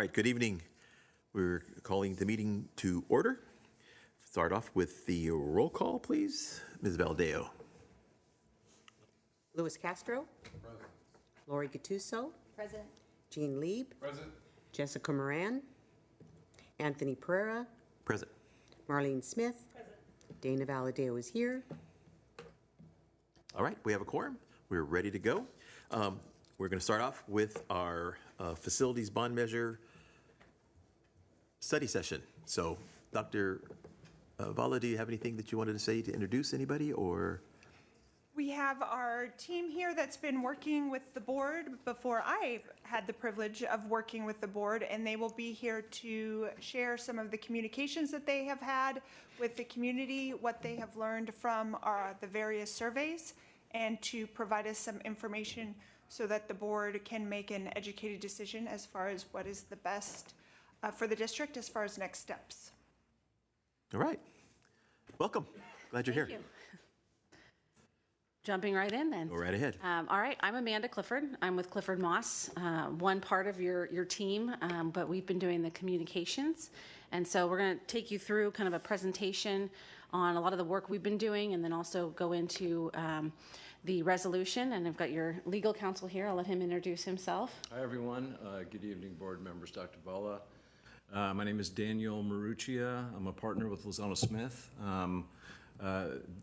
All right, good evening. We're calling the meeting to order. Start off with the roll call, please. Ms. Valdeo. Louis Castro. Present. Lori Gattuso. Present. Jean Lieb. Present. Jessica Moran. Anthony Pereira. Present. Marlene Smith. Present. Dana Valadeo is here. All right, we have a quorum. We're ready to go. We're going to start off with our facilities bond measure study session. So, Dr. Vala, do you have anything that you wanted to say to introduce anybody, or? We have our team here that's been working with the board before I had the privilege of working with the board, and they will be here to share some of the communications that they have had with the community, what they have learned from the various surveys, and to provide us some information so that the board can make an educated decision as far as what is the best for the district as far as next steps. All right. Welcome. Glad you're here. Thank you. Jumping right in then. Go right ahead. All right, I'm Amanda Clifford. I'm with Clifford Moss, one part of your team, but we've been doing the communications. And so we're going to take you through kind of a presentation on a lot of the work we've been doing, and then also go into the resolution. And I've got your legal counsel here. I'll let him introduce himself. Hi, everyone. Good evening, board members, Dr. Vala. My name is Daniel Maruccia. I'm a partner with Lozano Smith.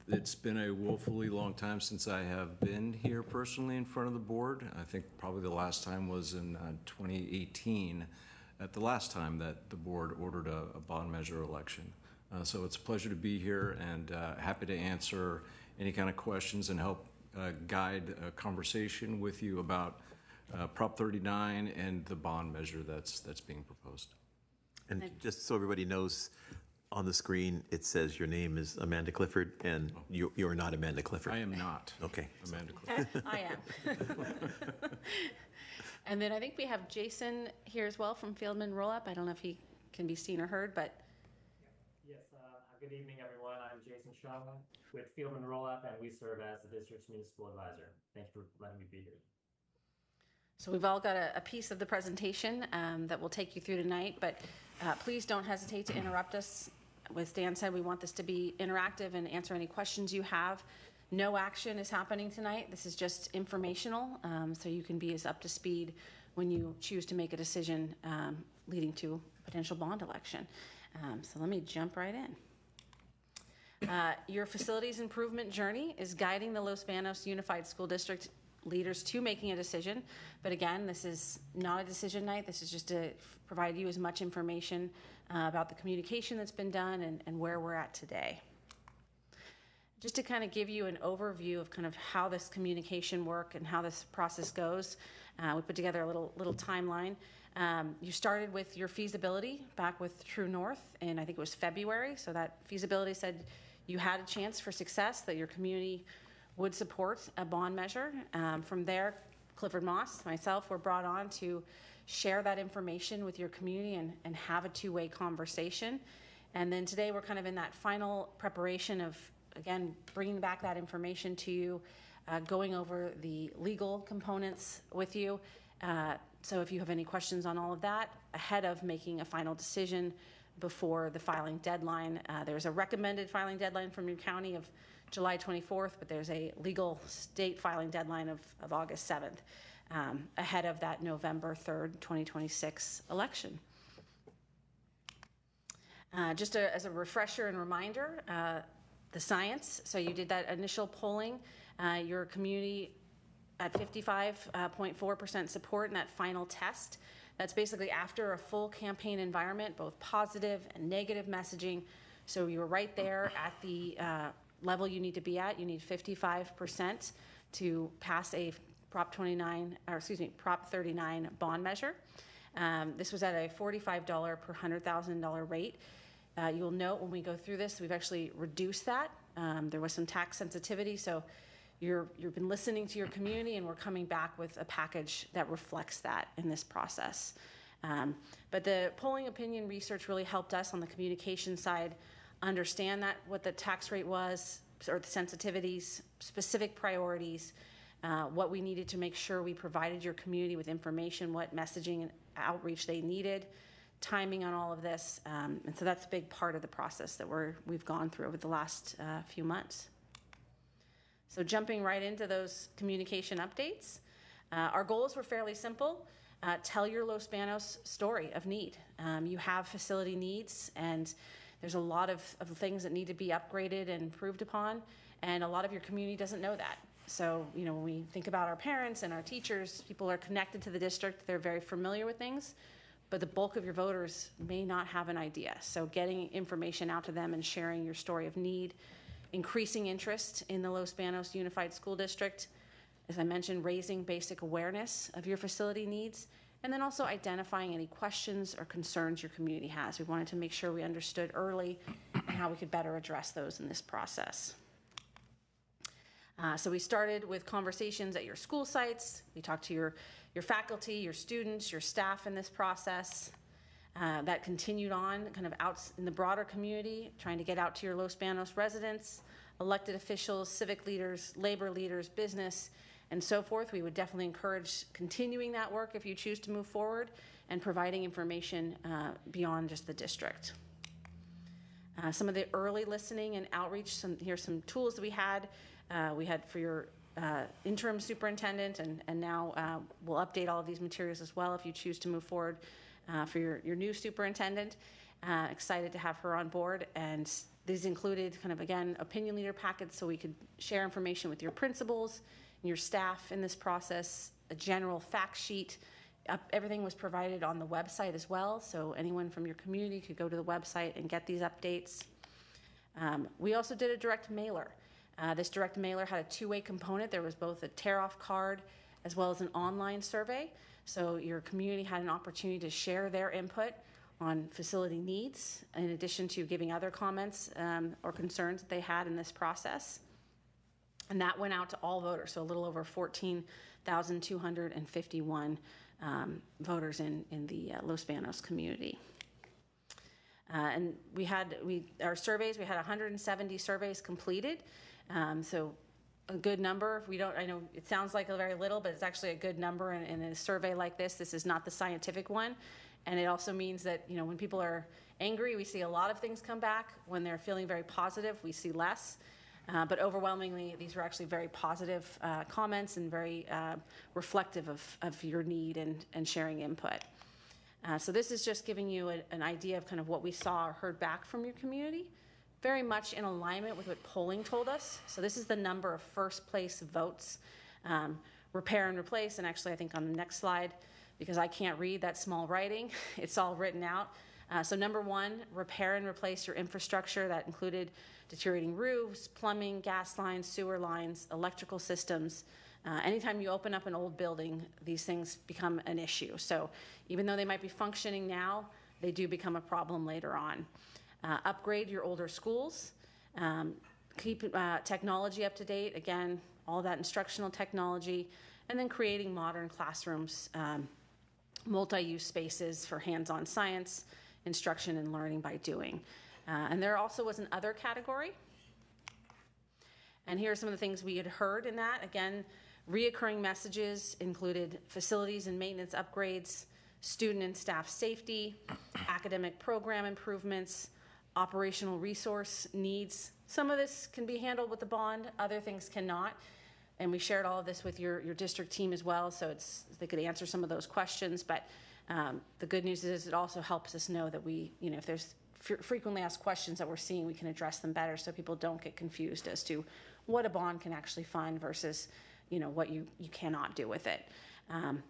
It's been a woefully long time since I have been here personally in front of the board. I think probably the last time was in 2018, at the last time that the board ordered a bond measure election. So it's a pleasure to be here, and happy to answer any kind of questions and help guide a conversation with you about Prop 39 and the bond measure that's being proposed. And just so everybody knows, on the screen, it says your name is Amanda Clifford, and you're not Amanda Clifford. I am not. Okay. Amanda Clifford. I am. And then I think we have Jason here as well from Fieldman Rollup. I don't know if he can be seen or heard, but. Yes, good evening, everyone. I'm Jason Shaw with Fieldman Rollup, and we serve as the district's municipal advisor. Thank you for letting me be here. So we've all got a piece of the presentation that we'll take you through tonight, but please don't hesitate to interrupt us. As Dan said, we want this to be interactive and answer any questions you have. No action is happening tonight. This is just informational, so you can be as up to speed when you choose to make a decision leading to a potential bond election. So let me jump right in. Your facilities improvement journey is guiding the Los Banos Unified School District leaders to making a decision. But again, this is not a decision night. This is just to provide you as much information about the communication that's been done and where we're at today. Just to kind of give you an overview of kind of how this communication work and how this process goes, we put together a little timeline. You started with your feasibility back with True North, and I think it was February. So that feasibility said you had a chance for success, that your community would support a bond measure. From there, Clifford Moss, myself, were brought on to share that information with your community and have a two-way conversation. And then today we're kind of in that final preparation of, again, bringing back that information to you, going over the legal components with you. So if you have any questions on all of that, ahead of making a final decision before the filing deadline, there's a recommended filing deadline from your county of July 24th, but there's a legal state filing deadline of August 7th, ahead of that November 3rd, 2026 election. Just as a refresher and reminder, the science, so you did that initial polling, your community at 55.4% support in that final test. That's basically after a full campaign environment, both positive and negative messaging. So you were right there at the level you need to be at. You need 55% to pass a Prop 39 bond measure. This was at a $45 per $100,000 rate. You'll note when we go through this, we've actually reduced that. There was some tax sensitivity, so you've been listening to your community, and we're coming back with a package that reflects that in this process. But the polling opinion research really helped us on the communication side understand that what the tax rate was, or the sensitivities, specific priorities, what we needed to make sure we provided your community with information, what messaging and outreach they needed, timing on all of this. And so that's a big part of the process that we've gone through over the last few months. So jumping right into those communication updates, our goals were fairly simple. Tell your Los Banos story of need. You have facility needs, and there's a lot of things that need to be upgraded and improved upon, and a lot of your community doesn't know that. So, when we think about our parents and our teachers, people are connected to the district, they're very familiar with things, but the bulk of your voters may not have an idea. So getting information out to them and sharing your story of need, increasing interest in the Los Banos Unified School District, as I mentioned, raising basic awareness of your facility needs, and then also identifying any questions or concerns your community has. We wanted to make sure we understood early and how we could better address those in this process. So we started with conversations at your school sites. We talked to your faculty, your students, your staff in this process. That continued on kind of out in the broader community, trying to get out to your Los Banos residents, elected officials, civic leaders, labor leaders, business, and so forth. We would definitely encourage continuing that work if you choose to move forward and providing information beyond just the district. Some of the early listening and outreach, here's some tools that we had. We had for your interim superintendent, and now we'll update all of these materials as well if you choose to move forward for your new superintendent. Excited to have her on board, and these included kind of, again, opinion leader packets so we could share information with your principals and your staff in this process, a general fact sheet. Everything was provided on the website as well, so anyone from your community could go to the website and get these updates. We also did a direct mailer. This direct mailer had a two-way component. There was both a tear-off card as well as an online survey. So your community had an opportunity to share their input on facility needs, in addition to giving other comments or concerns that they had in this process. And that went out to all voters, so a little over 14,251 voters in the Los Banos community. And our surveys, we had 170 surveys completed. So a good number. I know it sounds like a very little, but it's actually a good number in a survey like this. This is not the scientific one. And it also means that, when people are angry, we see a lot of things come back. When they're feeling very positive, we see less. But overwhelmingly, these were actually very positive comments and very reflective of your need and sharing input. So this is just giving you an idea of kind of what we saw or heard back from your community, very much in alignment with what polling told us. So this is the number of first place votes, repair and replace. And actually, I think on the next slide, because I can't read that small writing, it's all written out. So number one, repair and replace your infrastructure. That included deteriorating roofs, plumbing, gas lines, sewer lines, electrical systems. Anytime you open up an old building, these things become an issue. So even though they might be functioning now, they do become a problem later on. Upgrade your older schools. Keep technology up to date. Again, all that instructional technology. And then creating modern classrooms, multi-use spaces for hands-on science, instruction and learning by doing. And there also was an other category. And here are some of the things we had heard in that. Again, reoccurring messages included facilities and maintenance upgrades, student and staff safety, academic program improvements, operational resource needs. Some of this can be handled with the bond, other things cannot. And we shared all of this with your district team as well, so they could answer some of those questions. But the good news is it also helps us know that if there's frequently asked questions that we're seeing, we can address them better so people don't get confused as to what a bond can actually fund versus what you cannot do with it. And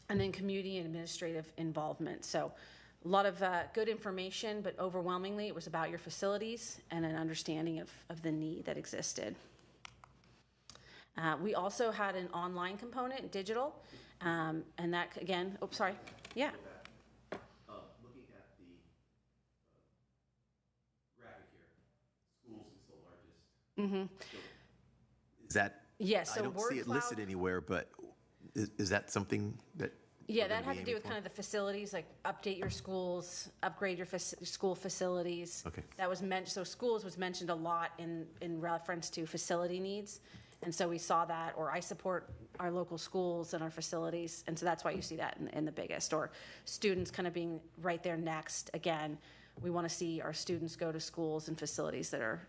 then community and administrative involvement. So a lot of good information, but overwhelmingly it was about your facilities and an understanding of the need that existed. We also had an online component, digital, and that again, yeah. Looking at the graphic here, schools is the largest. Mm-hmm. So is that? Yes. So I don't see it listed anywhere, but is that something that? Yeah, that had to do with kind of the facilities, like update your schools, upgrade your school facilities. Okay. That was so schools was mentioned a lot in reference to facility needs. And so we saw that, or I support our local schools and our facilities, and so that's why you see that in the biggest, or students kind of being right there next. Again, we want to see our students go to schools and facilities that are,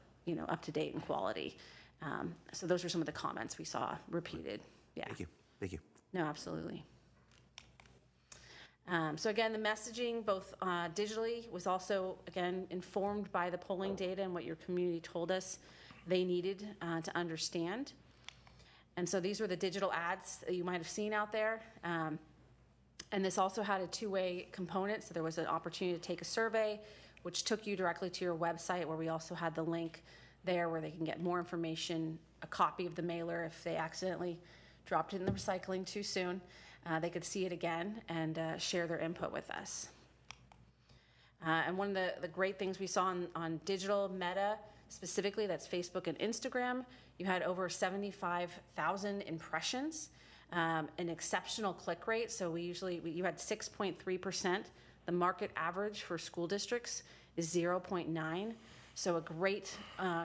up to date and quality. So those are some of the comments we saw repeated. Yeah. Thank you. Thank you. No, absolutely. So again, the messaging, both digitally, was also, again, informed by the polling data and what your community told us they needed to understand. And so these were the digital ads that you might have seen out there. And this also had a two-way component. So there was an opportunity to take a survey, which took you directly to your website, where we also had the link there where they can get more information, a copy of the mailer if they accidentally dropped it in the recycling too soon. They could see it again and share their input with us. And one of the great things we saw on digital Meta, specifically, that's Facebook and Instagram, you had over 75,000 impressions, an exceptional click rate. So you had 6.3%. The market average for school districts is 0.9. So a great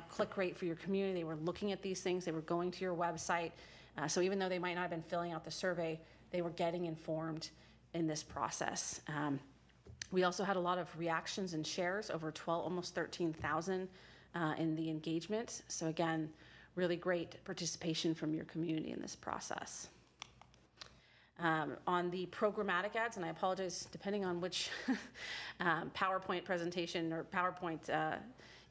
click rate for your community. They were looking at these things. They were going to your website. So even though they might not have been filling out the survey, they were getting informed in this process. We also had a lot of reactions and shares, over almost 13,000 in the engagement. So again, really great participation from your community in this process. On the programmatic ads, and I apologize, depending on which PowerPoint presentation or PowerPoint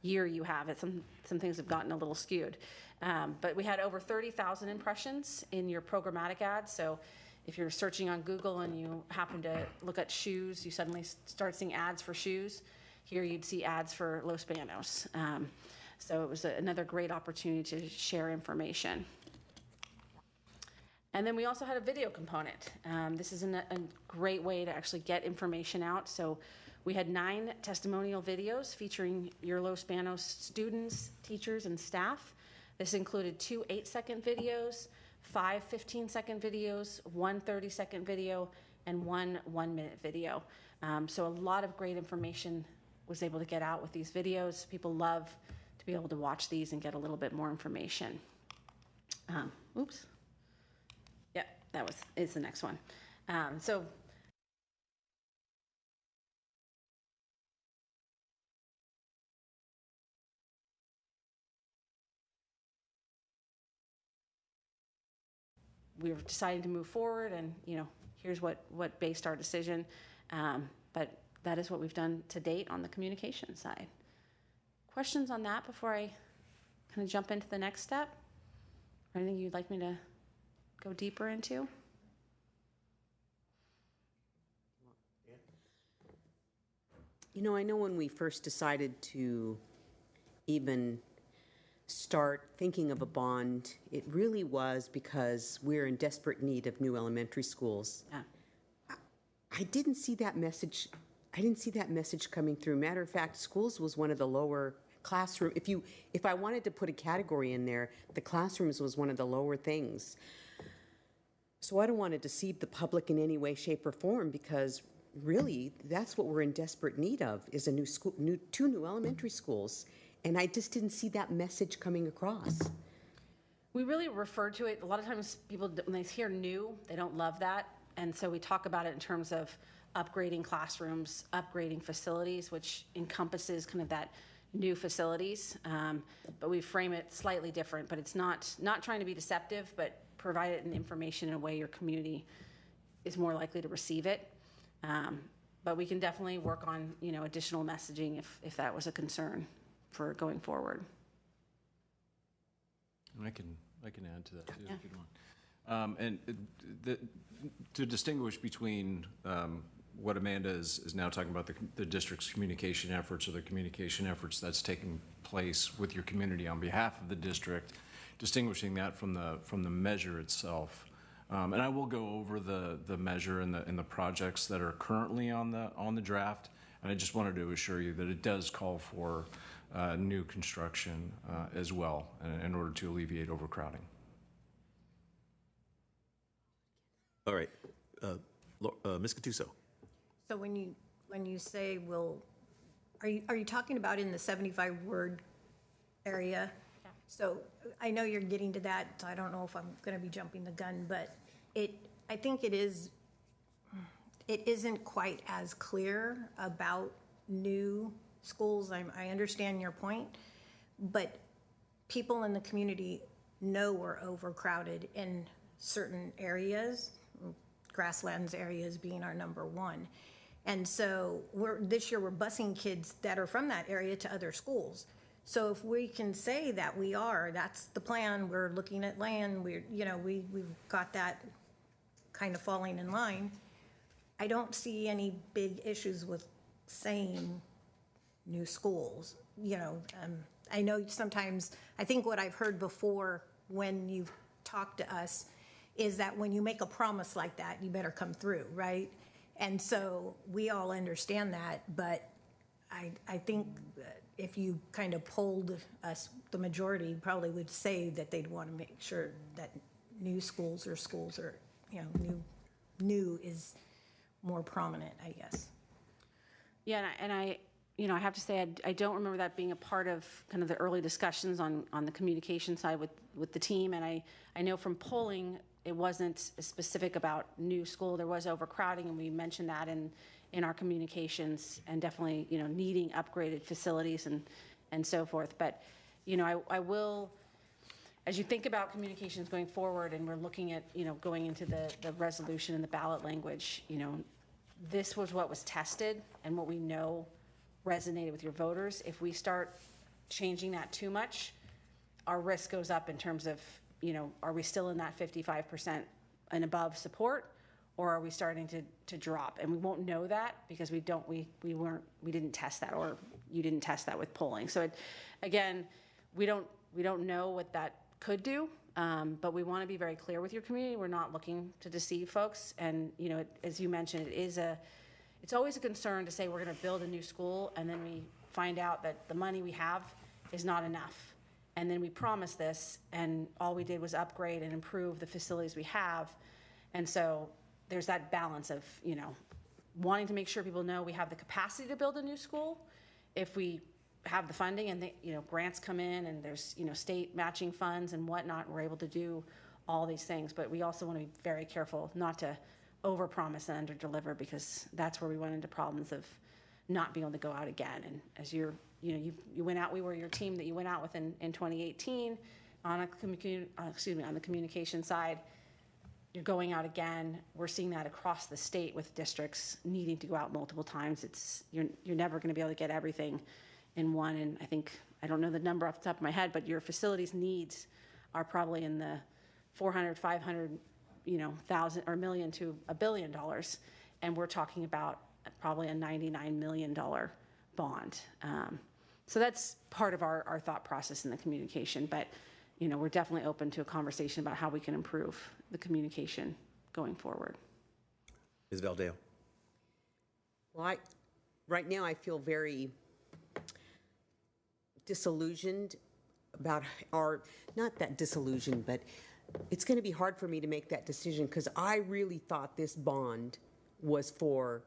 year you have, some things have gotten a little skewed. But we had over 30,000 impressions in your programmatic ads. So if you're searching on Google and you happen to look at shoes, you suddenly start seeing ads for shoes. Here you'd see ads for Los Banos. So it was another great opportunity to share information. And then we also had a video component. This is a great way to actually get information out. So we had 9 testimonial videos featuring your Los Banos students, teachers, and staff. This included 2 8-second videos, 5 15-second videos, 1 30-second video, and 1 1-minute video. So a lot of great information was able to get out with these videos. People love to be able to watch these and get a little bit more information. Oops. Yeah, is the next one. So we were deciding to move forward, and here's what based our decision. But that is what we've done to date on the communication side. Questions on that before I kind of jump into the next step? Or anything you'd like me to go deeper into? I know when we first decided to even start thinking of a bond, it really was because we're in desperate need of new elementary schools. Yeah. I didn't see that message. I didn't see that message coming through. Matter of fact, schools was one of the lower classroom. If I wanted to put a category in there, the classrooms was one of the lower things. So I don't want to deceive the public in any way, shape, or form, because really that's what we're in desperate need of, is a new school, two new elementary schools. And I just didn't see that message coming across. We really refer to it, a lot of times people, when they hear new, they don't love that. And so we talk about it in terms of upgrading classrooms, upgrading facilities, which encompasses kind of that new facilities. But we frame it slightly different, but it's not trying to be deceptive, but provide it in information in a way your community is more likely to receive it. But we can definitely work on, additional messaging if that was a concern for going forward. And I can add to that too, if you want. And to distinguish between what Amanda is now talking about, the district's communication efforts, or the communication efforts that's taking place with your community on behalf of the district, distinguishing that from the measure itself. And I will go over the measure and the projects that are currently on the draft. And I just wanted to assure you that it does call for new construction as well, in order to alleviate overcrowding. All right. Ms. Gattuso. So when you say are you talking about in the 75-word area? So I know you're getting to that, so I don't know if I'm going to be jumping the gun, but I think it isn't quite as clear about new schools. I understand your point, but people in the community know we're overcrowded in certain areas, grasslands areas being our number one. And so this year we're busing kids that are from that area to other schools. So if we can say that that's the plan, we're looking at land, we've got that kind of falling in line. I don't see any big issues with saying new schools. I know sometimes, I think what I've heard before when you've talked to us is that when you make a promise like that, you better come through, right? And so we all understand that, but I think if you kind of polled us, the majority probably would say that they'd want to make sure that new schools are, new is more prominent, I guess. Yeah, and I have to say, I don't remember that being a part of kind of the early discussions on the communication side with the team. And I know from polling, it wasn't specific about new school. There was overcrowding, and we mentioned that in our communications, and definitely, needing upgraded facilities and so forth. But, I will, as you think about communications going forward, and we're looking at, going into the resolution and the ballot language, this was what was tested and what we know resonated with your voters. If we start changing that too much, our risk goes up in terms of, are we still in that 55% and above support, or are we starting to drop? And we won't know that because we didn't test that, or you didn't test that with polling. So again, we don't know what that could do, but we want to be very clear with your community. We're not looking to deceive folks. And, as you mentioned, it's always a concern to say we're going to build a new school, and then we find out that the money we have is not enough. And then we promised this, and all we did was upgrade and improve the facilities we have. And so there's that balance of, wanting to make sure people know we have the capacity to build a new school if we have the funding, and grants come in, and there's, state matching funds and whatnot. We're able to do all these things, but we also want to be very careful not to overpromise and underdeliver, because that's where we run into problems of not being able to go out again. And as you went out, we were your team that you went out with in 2018 on the communication side. You're going out again. We're seeing that across the state with districts needing to go out multiple times. You're never going to be able to get everything in one. And I don't know the number off the top of my head, but your facilities needs are probably in the 400, 500, thousand or million to $1 billion. And we're talking about probably a $99 million bond. So that's part of our thought process in the communication. But, we're definitely open to a conversation about how we can improve the communication going forward. Ms. Valdeo. Well, right now I feel very disillusioned about not that disillusioned, but it's going to be hard for me to make that decision, because I really thought this bond was for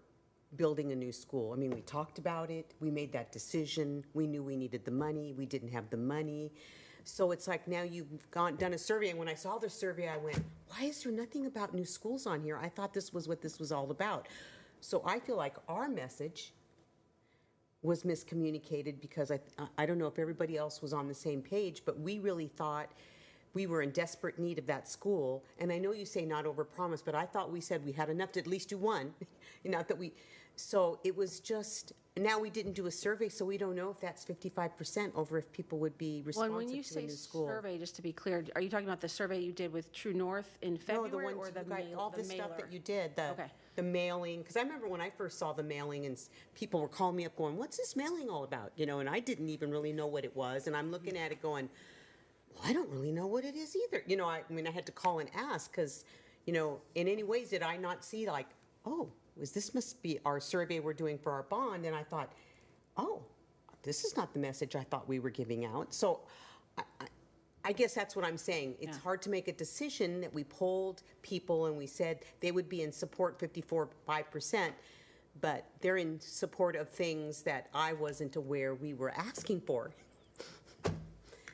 building a new school. I mean, we talked about it, we made that decision, we knew we needed the money, we didn't have the money. So it's like, now you've done a survey, and when I saw the survey, I went, why is there nothing about new schools on here? I thought this was what this was all about. So I feel like our message was miscommunicated, because I don't know if everybody else was on the same page, but we really thought we were in desperate need of that school. And I know you say not overpromise, but I thought we said we had enough to at least do one. Not that so it was just, now we didn't do a survey, so we don't know if that's 55% over if people would be responsive When you to a say new school. survey, just to be clear, are you talking about the survey you did with True North in February, No, the ones, or the all the this stuff mailer? that you did, Okay. the mailing, because I remember when I first saw the mailing, and people were calling me up going, what's this mailing all about? And I didn't even really know what it was, and I'm looking at it going, well, I don't really know what it is either. I had to call and ask, because, in any ways did I not see, like, oh, this must be our survey we're doing for our bond. And I thought, oh, this is not the message I thought we were giving out. So I guess that's what I'm saying. It's hard to make a decision that we polled people and we said they would be in support 5%, but they're in support of things that I wasn't aware we were asking for.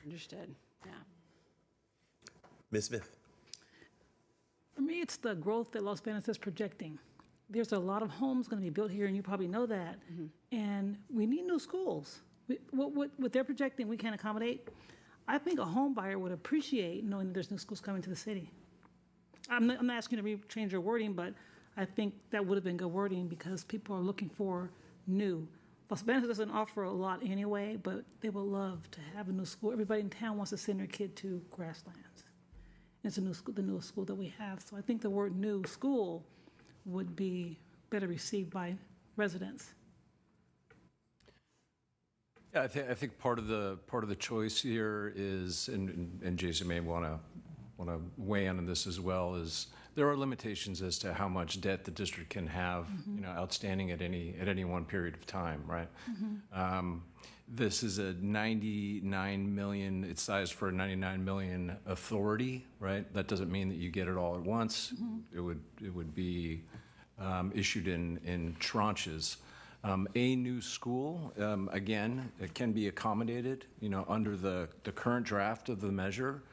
Understood. Yeah. Ms. Smith? For me, it's the growth that Los Banos is projecting. There's a lot of homes going to be built here, and you probably know that. And we need new schools. What they're projecting, we can't accommodate. I think a home buyer would appreciate knowing that there's new schools coming to the city. I'm not asking you to change your wording, but I think that would have been good wording because people are looking for new. Los Banos doesn't offer a lot anyway, but they would love to have a new school. Everybody in town wants to send their kid to Grasslands. It's a new school, the newest school that we have. So I think the word new school would be better received by residents. Yeah, I think part of the choice here is, and Jason may want to weigh in on this as well, is there are limitations as to how much debt the district can have, outstanding at any one period of time, right? This is a 99 million. It's sized for a 99 million authority, right? That doesn't mean that you get it all at once. It would be issued in tranches. A new school, again, it can be accommodated, under the current draft of the measure,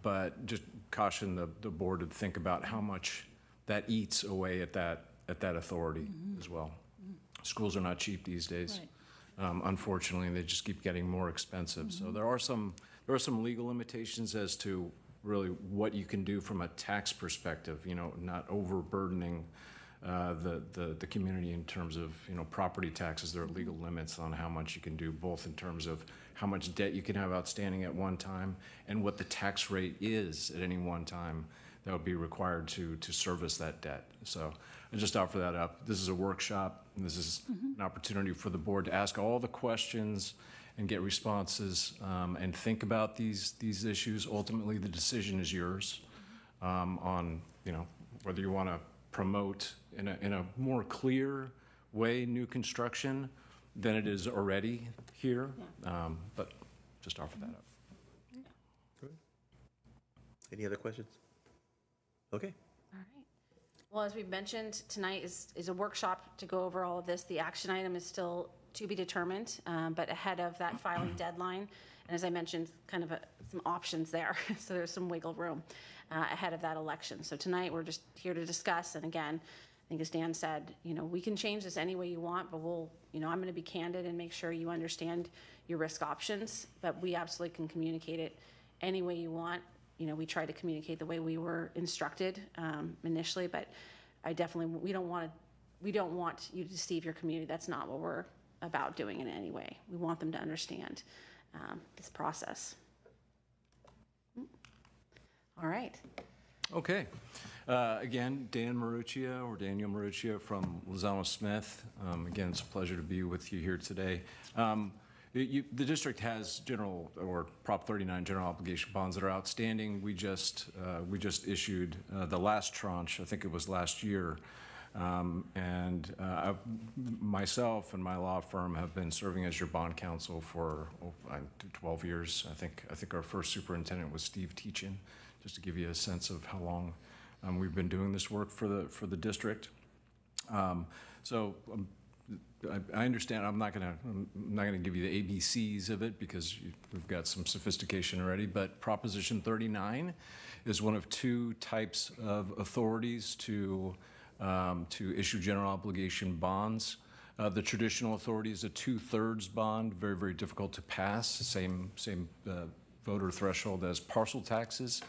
but just caution the board to think about how much that eats away at that authority as well. Schools are not cheap these days. Right. Unfortunately, they just keep getting more expensive. So there are some legal limitations as to really what you can do from a tax perspective, not overburdening the community in terms of property taxes. There are legal limits on how much you can do, both in terms of how much debt you can have outstanding at one time and what the tax rate is at any one time that would be required to service that debt. So I just offer that up. This is a workshop, and this is an opportunity for the board to ask all the questions and get responses, and think about these issues. Ultimately, the decision is yours on whether you want to promote in a more clear way new construction than it is already here, but just offer that up. Any other questions? Okay. All right. Well, as we've mentioned, tonight is a workshop to go over all of this. The action item is still to be determined, but ahead of that filing deadline, and as I mentioned, kind of some options there, so there's some wiggle room ahead of that election. So tonight, we're just here to discuss, and again, I think as Dan said, we can change this any way you want, but I'm going to be candid and make sure you understand your risk options, but we absolutely can communicate it any way you want. We try to communicate the way we were instructed initially, but we don't want you to deceive your community. That's not what we're about doing in any way. We want them to understand this process. All right. Okay. Again, Dan Maruccia, or Daniel Maruccia from Lozano Smith. Again, it's a pleasure to be with you here today. The district has Prop 39 general obligation bonds that are outstanding. We just issued the last tranche. I think it was last year. Myself and my law firm have been serving as your bond counsel for 12 years. I think our first superintendent was Steve Teachin, just to give you a sense of how long we've been doing this work for the district. I understand. I'm not gonna give you the ABCs of it because we've got some sophistication already. But Proposition 39 is one of two types of authorities to issue general obligation bonds. The traditional authority is a 2/3 bond, very, very difficult to pass. Same voter threshold as parcel taxes.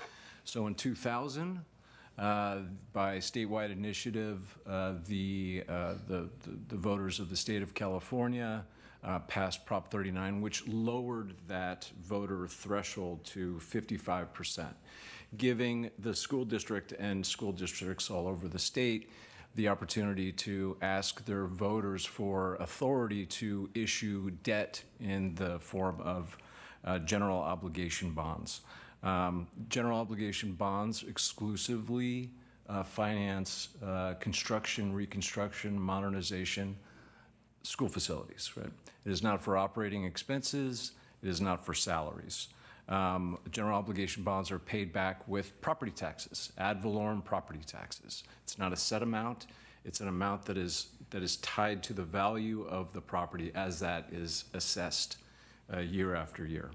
So in 2000. By statewide initiative, the voters of the state of California passed Prop 39, which lowered that voter threshold to 55%, giving the school district and school districts all over the state the opportunity to ask their voters for authority to issue debt in the form of general obligation bonds. General obligation bonds exclusively finance construction, reconstruction, modernization, school facilities, right? It is not for operating expenses. It is not for salaries. General obligation bonds are paid back with property taxes, ad valorem property taxes. It's not a set amount. It's an amount that is tied to the value of the property as that is assessed year after year.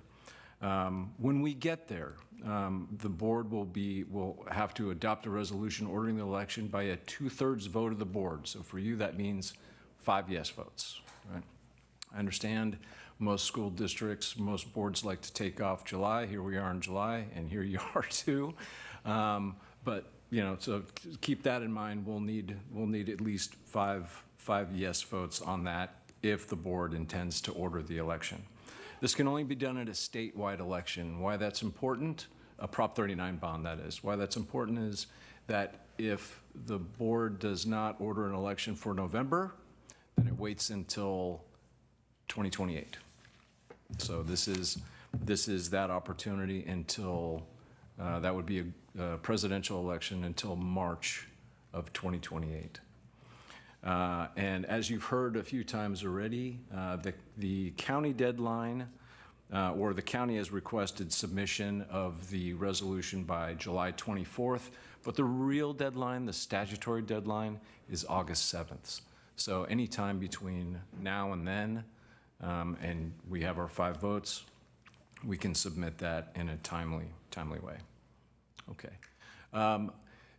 When we get there, the board will have to adopt a resolution ordering the election by a 2/3 vote of the board. So for you, that means 5 yes votes, right? I understand most school districts, most boards like to take off July. Here we are in July, and here you are too. But so keep that in mind. We'll need at least five yes votes on that if the board intends to order the election. This can only be done at a statewide election. Why that's important, a Prop 39 bond that is. Why that's important is that if the board does not order an election for November, then it waits until 2028. So this is that opportunity until, that would be a presidential election until March of 2028. And as you've heard a few times already, the county deadline, or the county has requested submission of the resolution by July 24th, but the real deadline, the statutory deadline, is August 7th. So anytime between now and then, and we have our 5 votes, we can submit that in a timely way. Okay.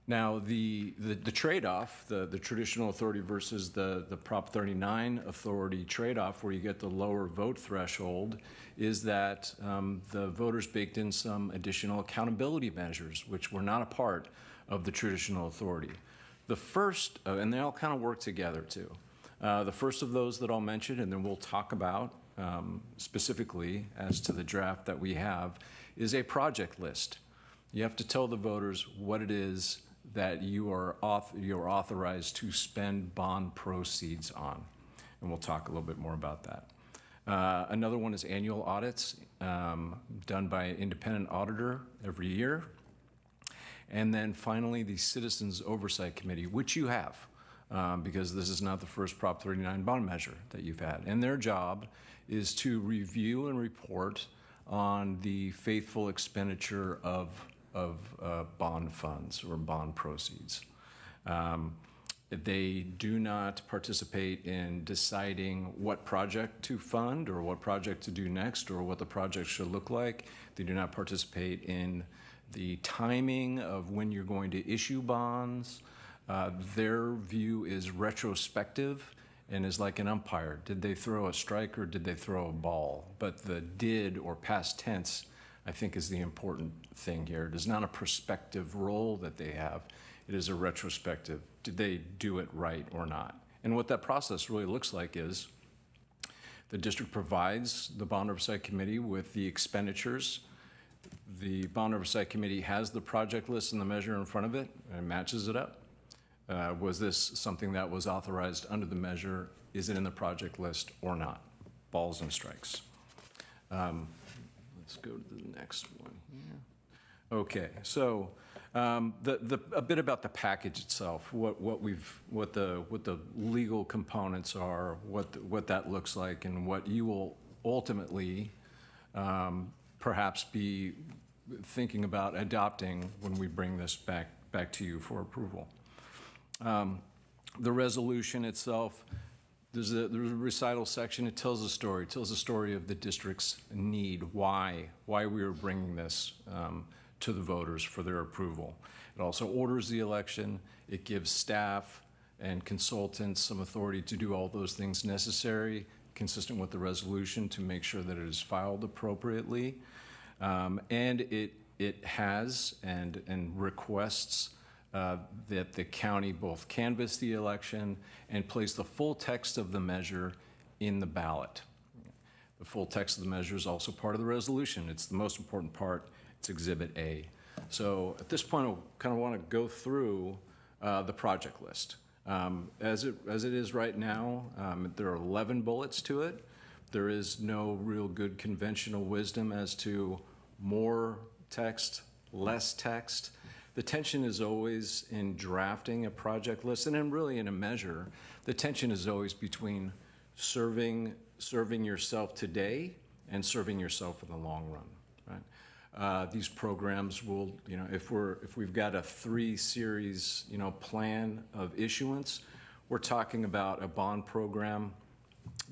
Now, the trade-off, the traditional authority versus the Prop 39 authority trade-off, where you get the lower vote threshold, is that the voters baked in some additional accountability measures, which were not a part of the traditional authority. The first, and they all kind of work together too. The first of those that I'll mention, and then we'll talk about specifically as to the draft that we have, is a project list. You have to tell the voters what it is that you're authorized to spend bond proceeds on. And we'll talk a little bit more about that. Another one is annual audits done by an independent auditor every year. And then finally, the Citizens Oversight Committee, which you have, because this is not the first Prop 39 bond measure that you've had. And their job is to review and report on the faithful expenditure of bond funds or bond proceeds. They do not participate in deciding what project to fund or what project to do next or what the project should look like. They do not participate in the timing of when you're going to issue bonds. Their view is retrospective and is like an umpire. Did they throw a strike or did they throw a ball? But the did or past tense, I think, is the important thing here. It is not a prospective role that they have. It is a retrospective. Did they do it right or not? And what that process really looks like is the district provides the Bond Oversight Committee with the expenditures. The Bond Oversight Committee has the project list and the measure in front of it and matches it up. Was this something that was authorized under the measure? Is it in the project list or not? Balls and strikes. Let's go to the next one here. Okay, so a bit about the package itself, what the legal components are, what that looks like, and what you will ultimately perhaps be thinking about adopting when we bring this back to you for approval. The resolution itself, there's a recital section. It tells a story. It tells a story of the district's need, why we are bringing this to the voters for their approval. It also orders the election. It gives staff and consultants some authority to do all those things necessary, consistent with the resolution, to make sure that it is filed appropriately. And it has and requests that the county both canvass the election and place the full text of the measure in the ballot. The full text of the measure is also part of the resolution. It's the most important part. It's Exhibit A. So at this point, I kind of want to go through the project list. As it is right now, there are 11 bullets to it. There is no real good conventional wisdom as to more text, less text. The tension is always in drafting a project list, and then really in a measure, the tension is always between serving yourself today and serving yourself in the long run, right? These programs will, if we've got a 3-series, plan of issuance, we're talking about a bond program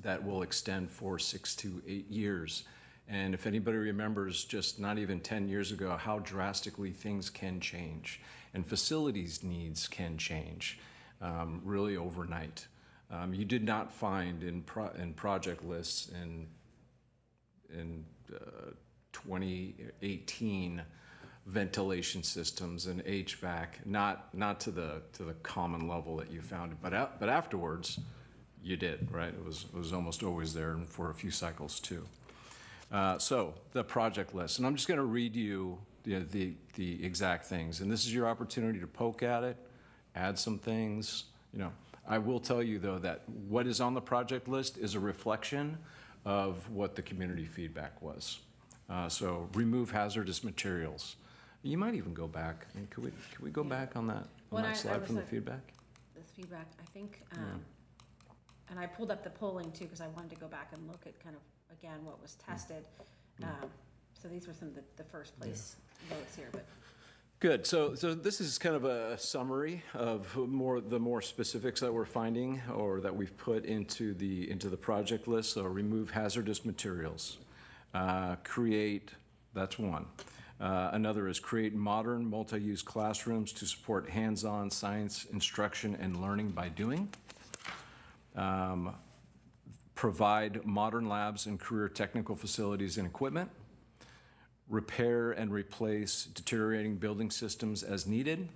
that will extend for 6 to 8 years. And if anybody remembers, just not even 10 years ago, how drastically things can change and facilities needs can change really overnight. You did not find in project lists in 2018 ventilation systems and HVAC, not to the common level that you found, but afterwards you did, right? It was almost always there, and for a few cycles too. So the project list, and I'm just going to read you the exact things, and this is your opportunity to poke at it, add some things. You know, I will tell you though that what is on the project list is a reflection of what the community feedback was. So remove hazardous materials. You might even go back. I mean, could we go back on that slide from the feedback? This feedback, I think, and I pulled up the polling too because I wanted to go back and look at kind of, again, what was tested. So these were some of the first place votes here. But Good. So this is kind of a summary of the more specifics that we're finding or that we've put into the project list. So remove hazardous materials. Create, that's one. Another is create modern multi-use classrooms to support hands-on science instruction and learning by doing. Provide modern labs and career technical facilities and equipment. Repair and replace deteriorating building systems as needed.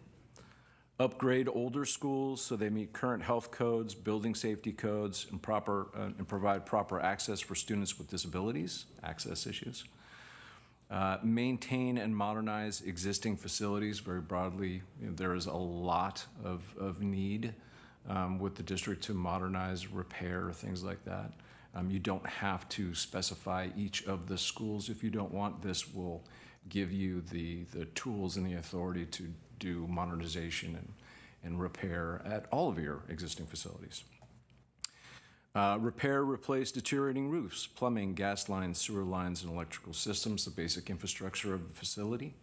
Upgrade older schools so they meet current health codes, building safety codes, and provide proper access for students with disabilities, access issues. Maintain and modernize existing facilities. Very broadly, there is a lot of need with the district to modernize, repair, things like that. You don't have to specify each of the schools if you don't want. This will give you the tools and the authority to do modernization and repair at all of your existing facilities. Repair, replace deteriorating roofs, plumbing, gas lines, sewer lines, and electrical systems, the basic infrastructure of the facility.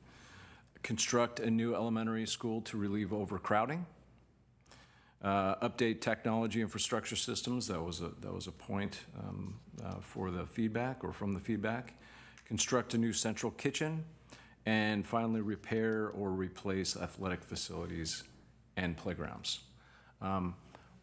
Construct a new elementary school to relieve overcrowding. Update technology infrastructure systems. That was a point for the feedback or from the feedback. Construct a new central kitchen, and finally repair or replace athletic facilities and playgrounds.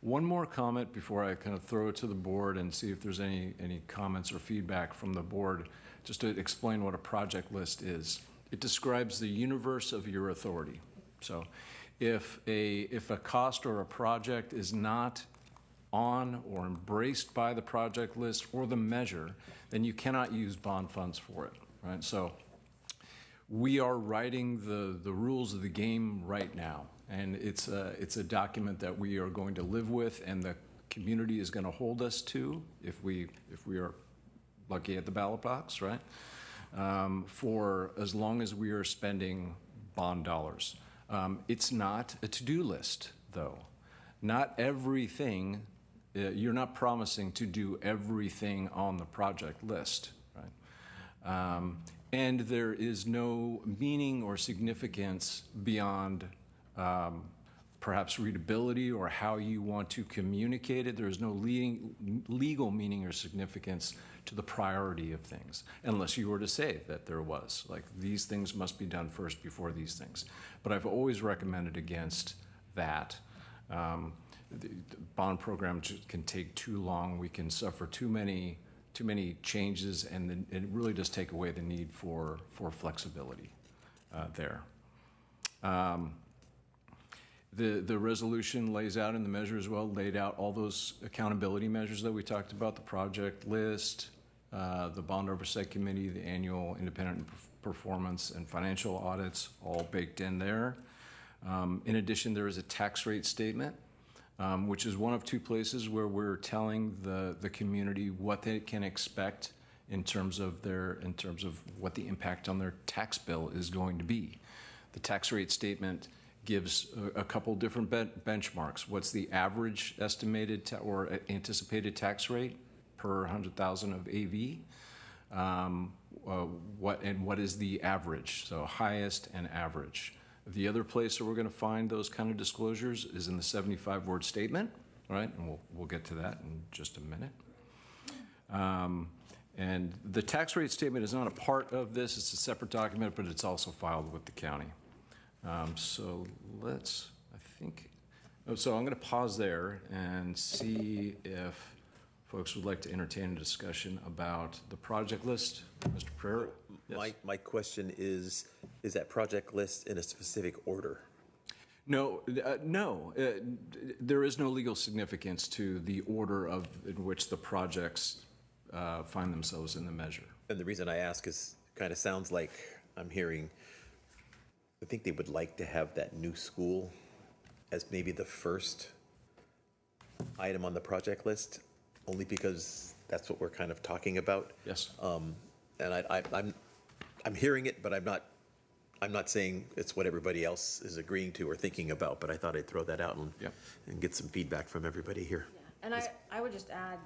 One more comment before I kind of throw it to the board and see if there's any comments or feedback from the board, just to explain what a project list is. It describes the universe of your authority. So if a cost or a project is not on or embraced by the project list or the measure, then you cannot use bond funds for it, right? So we are writing the rules of the game right now, and it's a document that we are going to live with, and the community is going to hold us to if we are lucky at the ballot box, right? For as long as we are spending bond dollars. It's not a to-do list, though. Not everything, you're not promising to do everything on the project list, right? And there is no meaning or significance beyond perhaps readability or how you want to communicate it. There is no legal meaning or significance to the priority of things, unless you were to say that there was, like, these things must be done first before these things. But I've always recommended against that. The bond program can take too long. We can suffer too many changes, and then it really does take away the need for flexibility there. The resolution lays out in the measure as well, laid out all those accountability measures that we talked about, the project list, the bond oversight committee, the annual independent performance and financial audits, all baked in there. In addition, there is a tax rate statement, which is one of two places where we're telling the community what they can expect in terms of what the impact on their tax bill is going to be. The tax rate statement gives a couple different benchmarks. What's the average estimated or anticipated tax rate per 100,000 of AV? What is the average? So highest and average. The other place where we're going to find those kind of disclosures is in the 75-word statement, right? And we'll get to that in just a minute. And the tax rate statement is not a part of this. It's a separate document, but it's also filed with the county. So I'm going to pause there and see if folks would like to entertain a discussion about the project list. Mr. Pereira? Yes. My question is that project list in a specific order? No, there is no legal significance to the order in which the projects find themselves in the measure. And the reason I ask is kind of sounds like I'm hearing, I think they would like to have that new school as maybe the first item on the project list, only because that's what we're kind of talking about. Yes. And I'm hearing it, but I'm not saying it's what everybody else is agreeing to or thinking about, but I thought I'd throw that out and get some feedback from everybody here. And I would just add,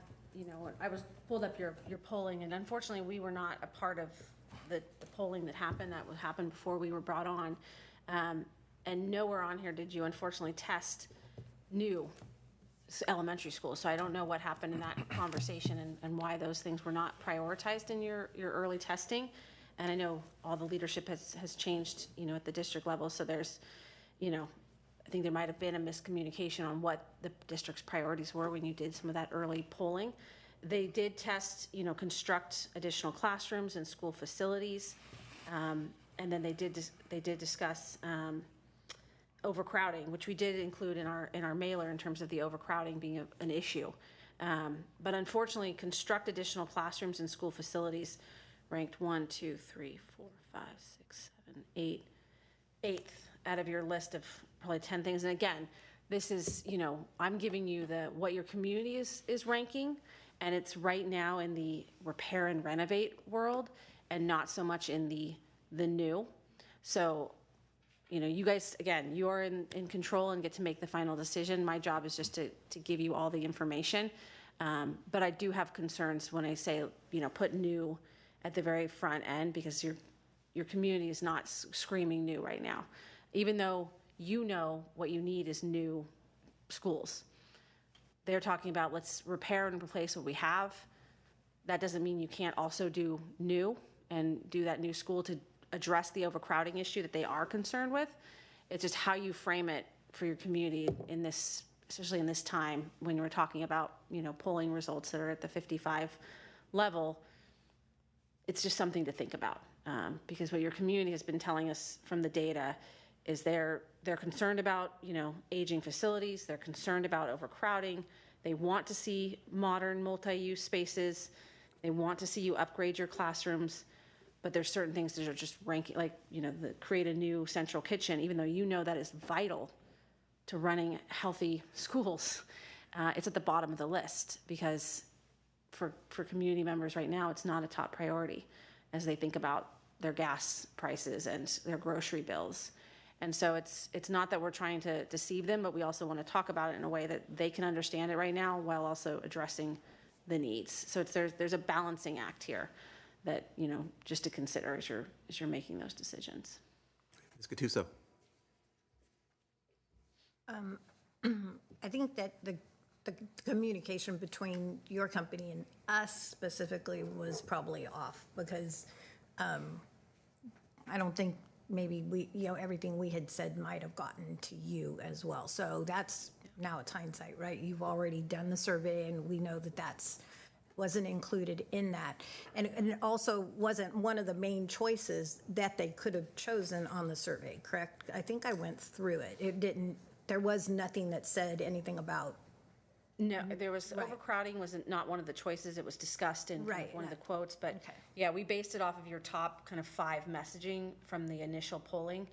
I was pulled up your polling, and unfortunately, we were not a part of the polling that happened before we were brought on. And nowhere on here did you unfortunately test new elementary schools. So I don't know what happened in that conversation and why those things were not prioritized in your early testing. And I know all the leadership has changed, at the district level. So there's, I think there might have been a miscommunication on what the district's priorities were when you did some of that early polling. They did test, construct additional classrooms and school facilities. And then they did discuss overcrowding, which we did include in our mailer in terms of the overcrowding being an issue. But unfortunately, construct additional classrooms and school facilities ranked 1, 2, 3, 4, 5, 6, 7, 8, eighth out of your list of probably 10 things. And again, this is, I'm giving you what your community is ranking, and it's right now in the repair and renovate world and not so much in the new. So, you guys, again, you're in control and get to make the final decision. My job is just to give you all the information. But I do have concerns when I say, put new at the very front end, because your community is not screaming new right now. Even though what you need is new schools. They're talking about let's repair and replace what we have. That doesn't mean you can't also do new and do that new school to address the overcrowding issue that they are concerned with. It's just how you frame it for your community in this, especially in this time when we're talking about, polling results that are at the 55 level. It's just something to think about, because what your community has been telling us from the data is they're concerned about, aging facilities. They're concerned about overcrowding. They want to see modern multi-use spaces. They want to see you upgrade your classrooms. But there's certain things that are just ranking, like, create a new central kitchen, even though that is vital to running healthy schools. It's at the bottom of the list because for community members right now, it's not a top priority as they think about their gas prices and their grocery bills. And so it's not that we're trying to deceive them, but we also want to talk about it in a way that they can understand it right now while also addressing the needs. So there's a balancing act here that, just to consider as you're making those decisions. Ms. Gattuso. I think that the communication between your company and us specifically was probably off, because I don't think maybe everything we had said might have gotten to you as well. So that's now it's hindsight, right? You've already done the survey, and we know that wasn't included in that. And it also wasn't one of the main choices that they could have chosen on the survey, correct? I think I went through it. There was nothing that said anything about. No, there was overcrowding was not one of the choices. It was discussed in kind of one of the quotes, but yeah, we based it off of your top kind of 5 messaging from the initial polling,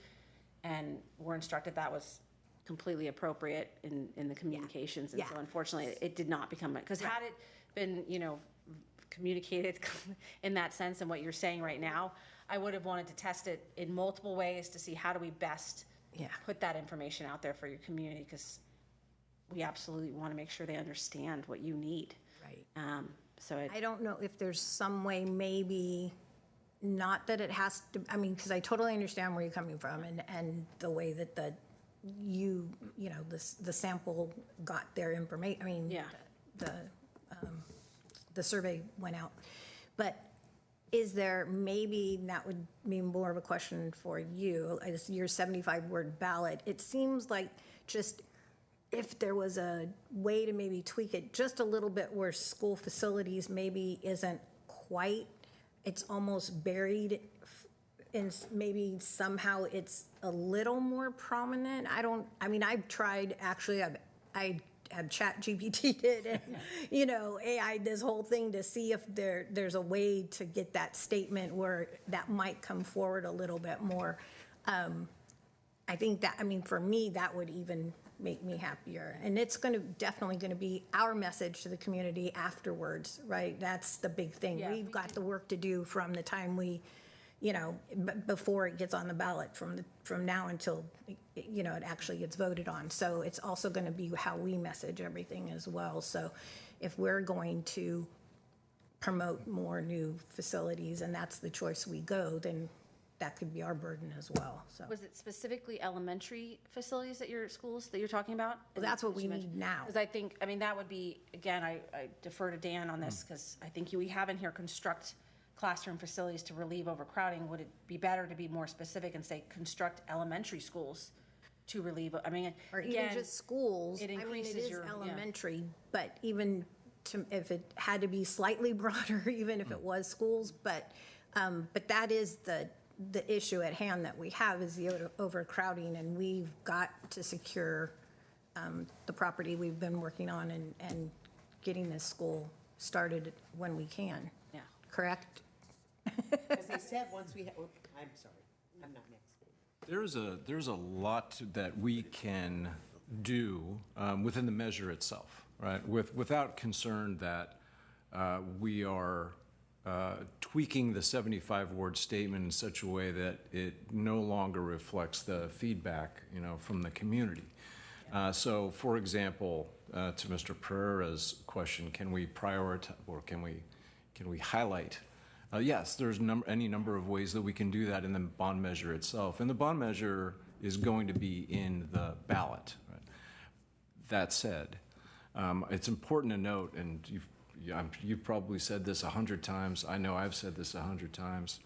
and we're instructed that was completely appropriate in the communications. And so unfortunately it did not become, because had it been, communicated in that sense and what you're saying right now, I would have wanted to test it in multiple ways to see how do we best put that information out there for your community, because we absolutely want to make sure they understand what you need. Right. I don't know if there's some way, maybe not that it has to, because I totally understand where you're coming from and the way that the sample got their information. The survey went out. But is there maybe, that would be more of a question for you, as your 75-word ballot, it seems like just if there was a way to maybe tweak it just a little bit where school facilities maybe isn't quite, it's almost buried, and maybe somehow it's a little more prominent. I've tried, actually, I have ChatGPT'd it and, AI, this whole thing to see if there's a way to get that statement where that might come forward a little bit more. I think that, for me, that would even make me happier. And it's definitely going to be our message to the community afterwards, right? That's the big thing. Yeah, We've got the work to do from the time we, before it gets on the ballot, from now until, it actually gets voted on. So it's also going to be how we message everything as well. So if we're going to promote more new facilities and that's the choice we go, then that could be our burden as well, so. Was it specifically elementary facilities at your schools that you're talking about? Well, that's what we need now. Because I think, that would be, again, I defer to Dan on this, because I think we have in here construct classroom facilities to relieve overcrowding. Would it be better to be more specific and say construct elementary schools to relieve, Or even again, just schools. it increases it is your- yeah. elementary, but even if it had to be slightly broader, even if it was schools, but that is the issue at hand that we have, is the overcrowding, and we've got to secure the property we've been working on and getting this school started when we can. Yeah. Correct? As they said, once we, I'm sorry, I'm not next. There's a lot that we can do within the measure itself, right? Without concern that we are tweaking the 75-word statement in such a way that it no longer reflects the feedback, from the community. So, for example, to Mr. Pereira's question, can we prioritize, or can we highlight? Yes, there's any number of ways that we can do that in the bond measure itself, and the bond measure is going to be in the ballot. Right? That said, it's important to note, and you've probably said this 100 times. I know I've said this 100 times.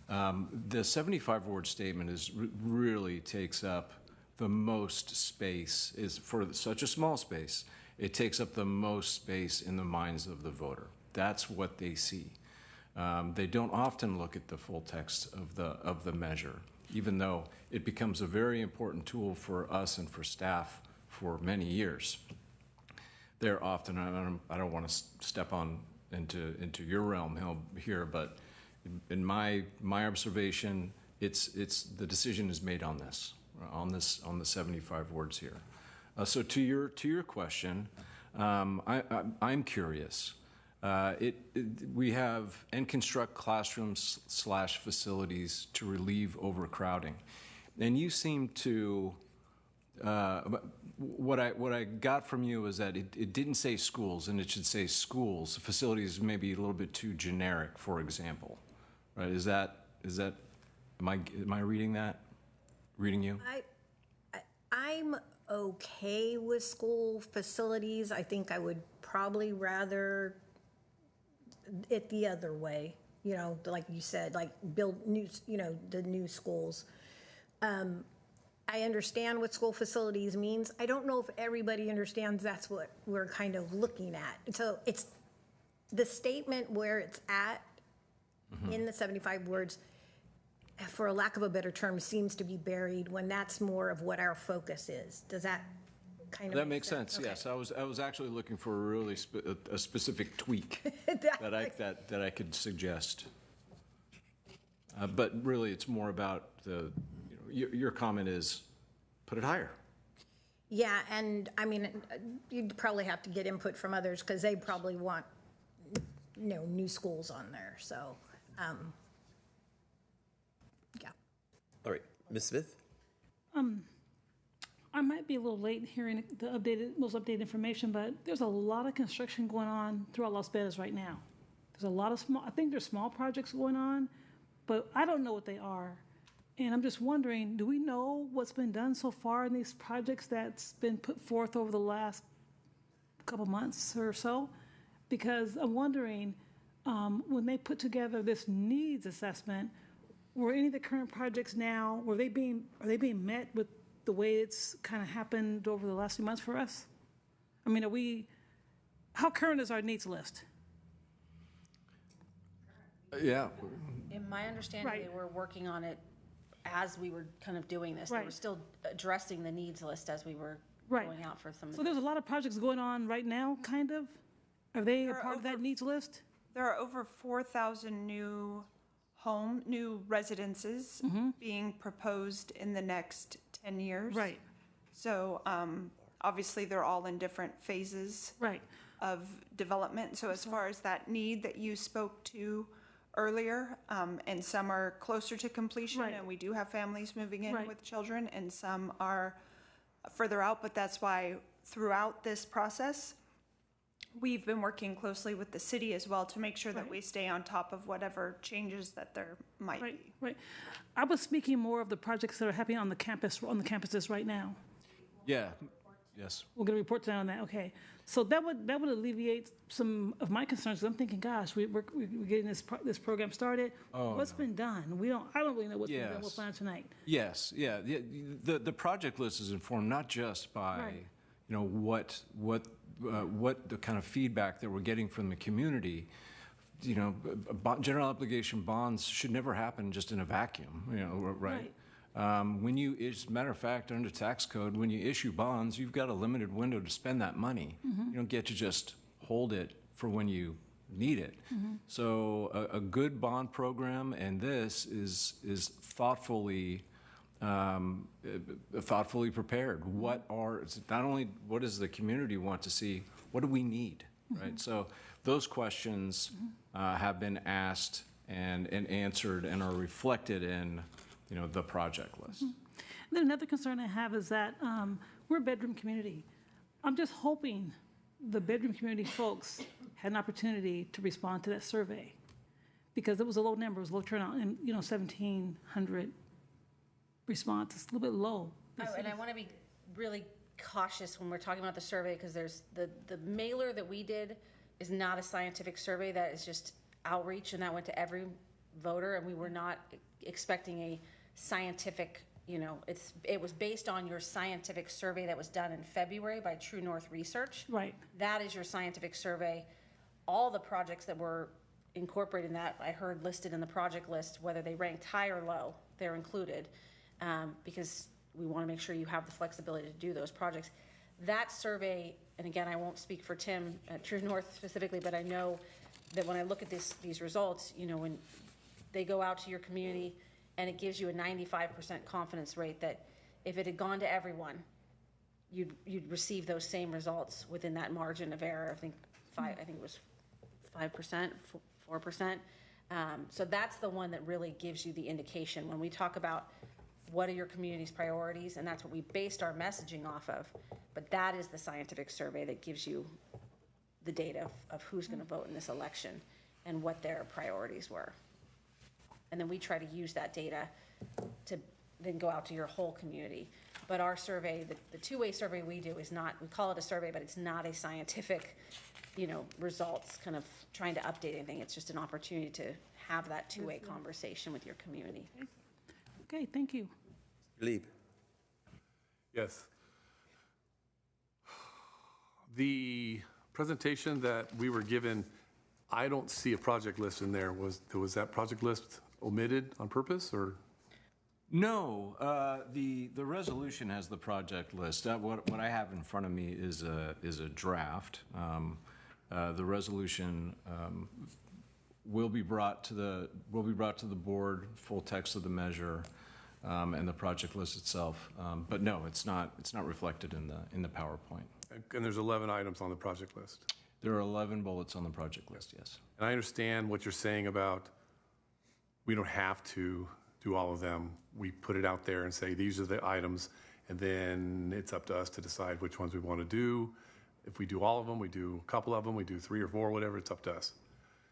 The 75-word statement really takes up the most space. Is for such a small space, it takes up the most space in the minds of the voter. That's what they see. They don't often look at the full text of the measure, even though it becomes a very important tool for us and for staff for many years. They're often, I don't want to step on into your realm here, but in my observation, it's the decision is made on the 75 words here. So to your question, I'm curious. We have and construct classrooms / facilities to relieve overcrowding, and you seem to. What I got from you is that it didn't say schools, and it should say schools. Facilities may be a little bit too generic, for example, right? Is that am I reading that? Reading you? I'm okay with school facilities. I think I would probably rather it the other way, like you said, like build new, the new schools. I understand what school facilities means. I don't know if everybody understands that's what we're kind of looking at. So it's the statement where it's at in the 75 words, for a lack of a better term, seems to be buried when that's more of what our focus is. Does that kind of That make makes sense. Okay. Yes, I was actually looking for a really a specific tweak that I could suggest. But really, it's more about your comment is put it higher. Yeah, and you'd probably have to get input from others because they probably want, new schools on there. So, yeah. All right, Ms. Smith? I might be a little late hearing the most updated information, but there's a lot of construction going on throughout Las Vegas right now. There's a lot of I think there's small projects going on, but I don't know what they are. And I'm just wondering, do we know what's been done so far in these projects that's been put forth over the last couple months or so? Because I'm wondering, when they put together this needs assessment, were any of the current projects now, are they being met with the way it's kind of happened over the last few months for us? I mean, how current is our needs list? Yeah, In my understanding, Right. they were working on it as we were kind of doing this. They were Right. still addressing the needs list as we were Right. going out for some of So there's a lot of projects going on right now, kind of? Are they a There are part of that over- needs list? There are over 4,000 new new residences being proposed in the next 10 years. Right, So obviously, they're all in different phases right. of development. So as far as that need that you spoke to earlier, and some are closer to completion, Right. and we do have families moving in Right. with children, and some are further out, but that's why throughout this process, we've been working closely with the city as well to make sure that Right. we stay on top of whatever changes that there might Right, be. right. I was speaking more of the projects that are happening on the campuses right now. yeah, yes. We'll get a report tonight on that, okay. So that would alleviate some of my concerns, 'cause I'm thinking, gosh, we're getting this program started. What's been done? I don't really know what's been done, Yes. we'll find out tonight. Yes, yeah. The project list is informed not just by, Right. what the kind of feedback that we're getting from the community. General obligation bonds should never happen just in a vacuum, right? As a matter of fact, under tax code, when you issue bonds, you've got a limited window to spend that money. You don't get to just hold it for when you need it. So a good bond program, and this is thoughtfully prepared. Not only what does the community want to see, what do we need, right? So those questions have been asked and answered and are reflected in, the project list. Then another concern I have is that we're a bedroom community. I'm just hoping the bedroom community folks had an opportunity to respond to that survey, because it was a low number, it was a low turnout, and 1,700 response. It's a little bit low. And I want to be really cautious when we're talking about the survey, because there's the mailer that we did is not a scientific survey. That is just outreach, and that went to every voter, and we were not expecting a scientific, it was based on your scientific survey that was done in February by True North Research. Right. That is your scientific survey. All the projects that were incorporated in that, I heard listed in the project list, whether they ranked high or low, they're included. Because we want to make sure you have the flexibility to do those projects. That survey, and again, I won't speak for Tim at True North specifically, but I know that when I look at these results, when they go out to your community, and it gives you a 95% confidence rate that if it had gone to everyone, you'd receive those same results within that margin of error. I think it was 5%, 4%. So that's the one that really gives you the indication when we talk about what are your community's priorities, and that's what we based our messaging off of. But that is the scientific survey that gives you the data of who's going to vote in this election and what their priorities were. And then we try to use that data to then go out to your whole community. But our survey, the two-way survey we do is not, we call it a survey, but it's not a scientific, results kind of trying to update anything. It's just an opportunity to have that two-way conversation with your community. Okay, thank you. Lieb. Yes. The presentation that we were given, I don't see a project list in there. Was that project list omitted on purpose, or? No, the resolution has the project list. What I have in front of me is a draft. The resolution will be brought to the board, full text of the measure, and the project list itself. But no, it's not reflected in the PowerPoint. And there's 11 items on the project list. There are 11 bullets on the project list, yes. And I understand what you're saying about we don't have to do all of them. We put it out there and say, these are the items, and then it's up to us to decide which ones we want to do. If we do all of them, we do a couple of them, we do 3 or 4, whatever, it's up to us.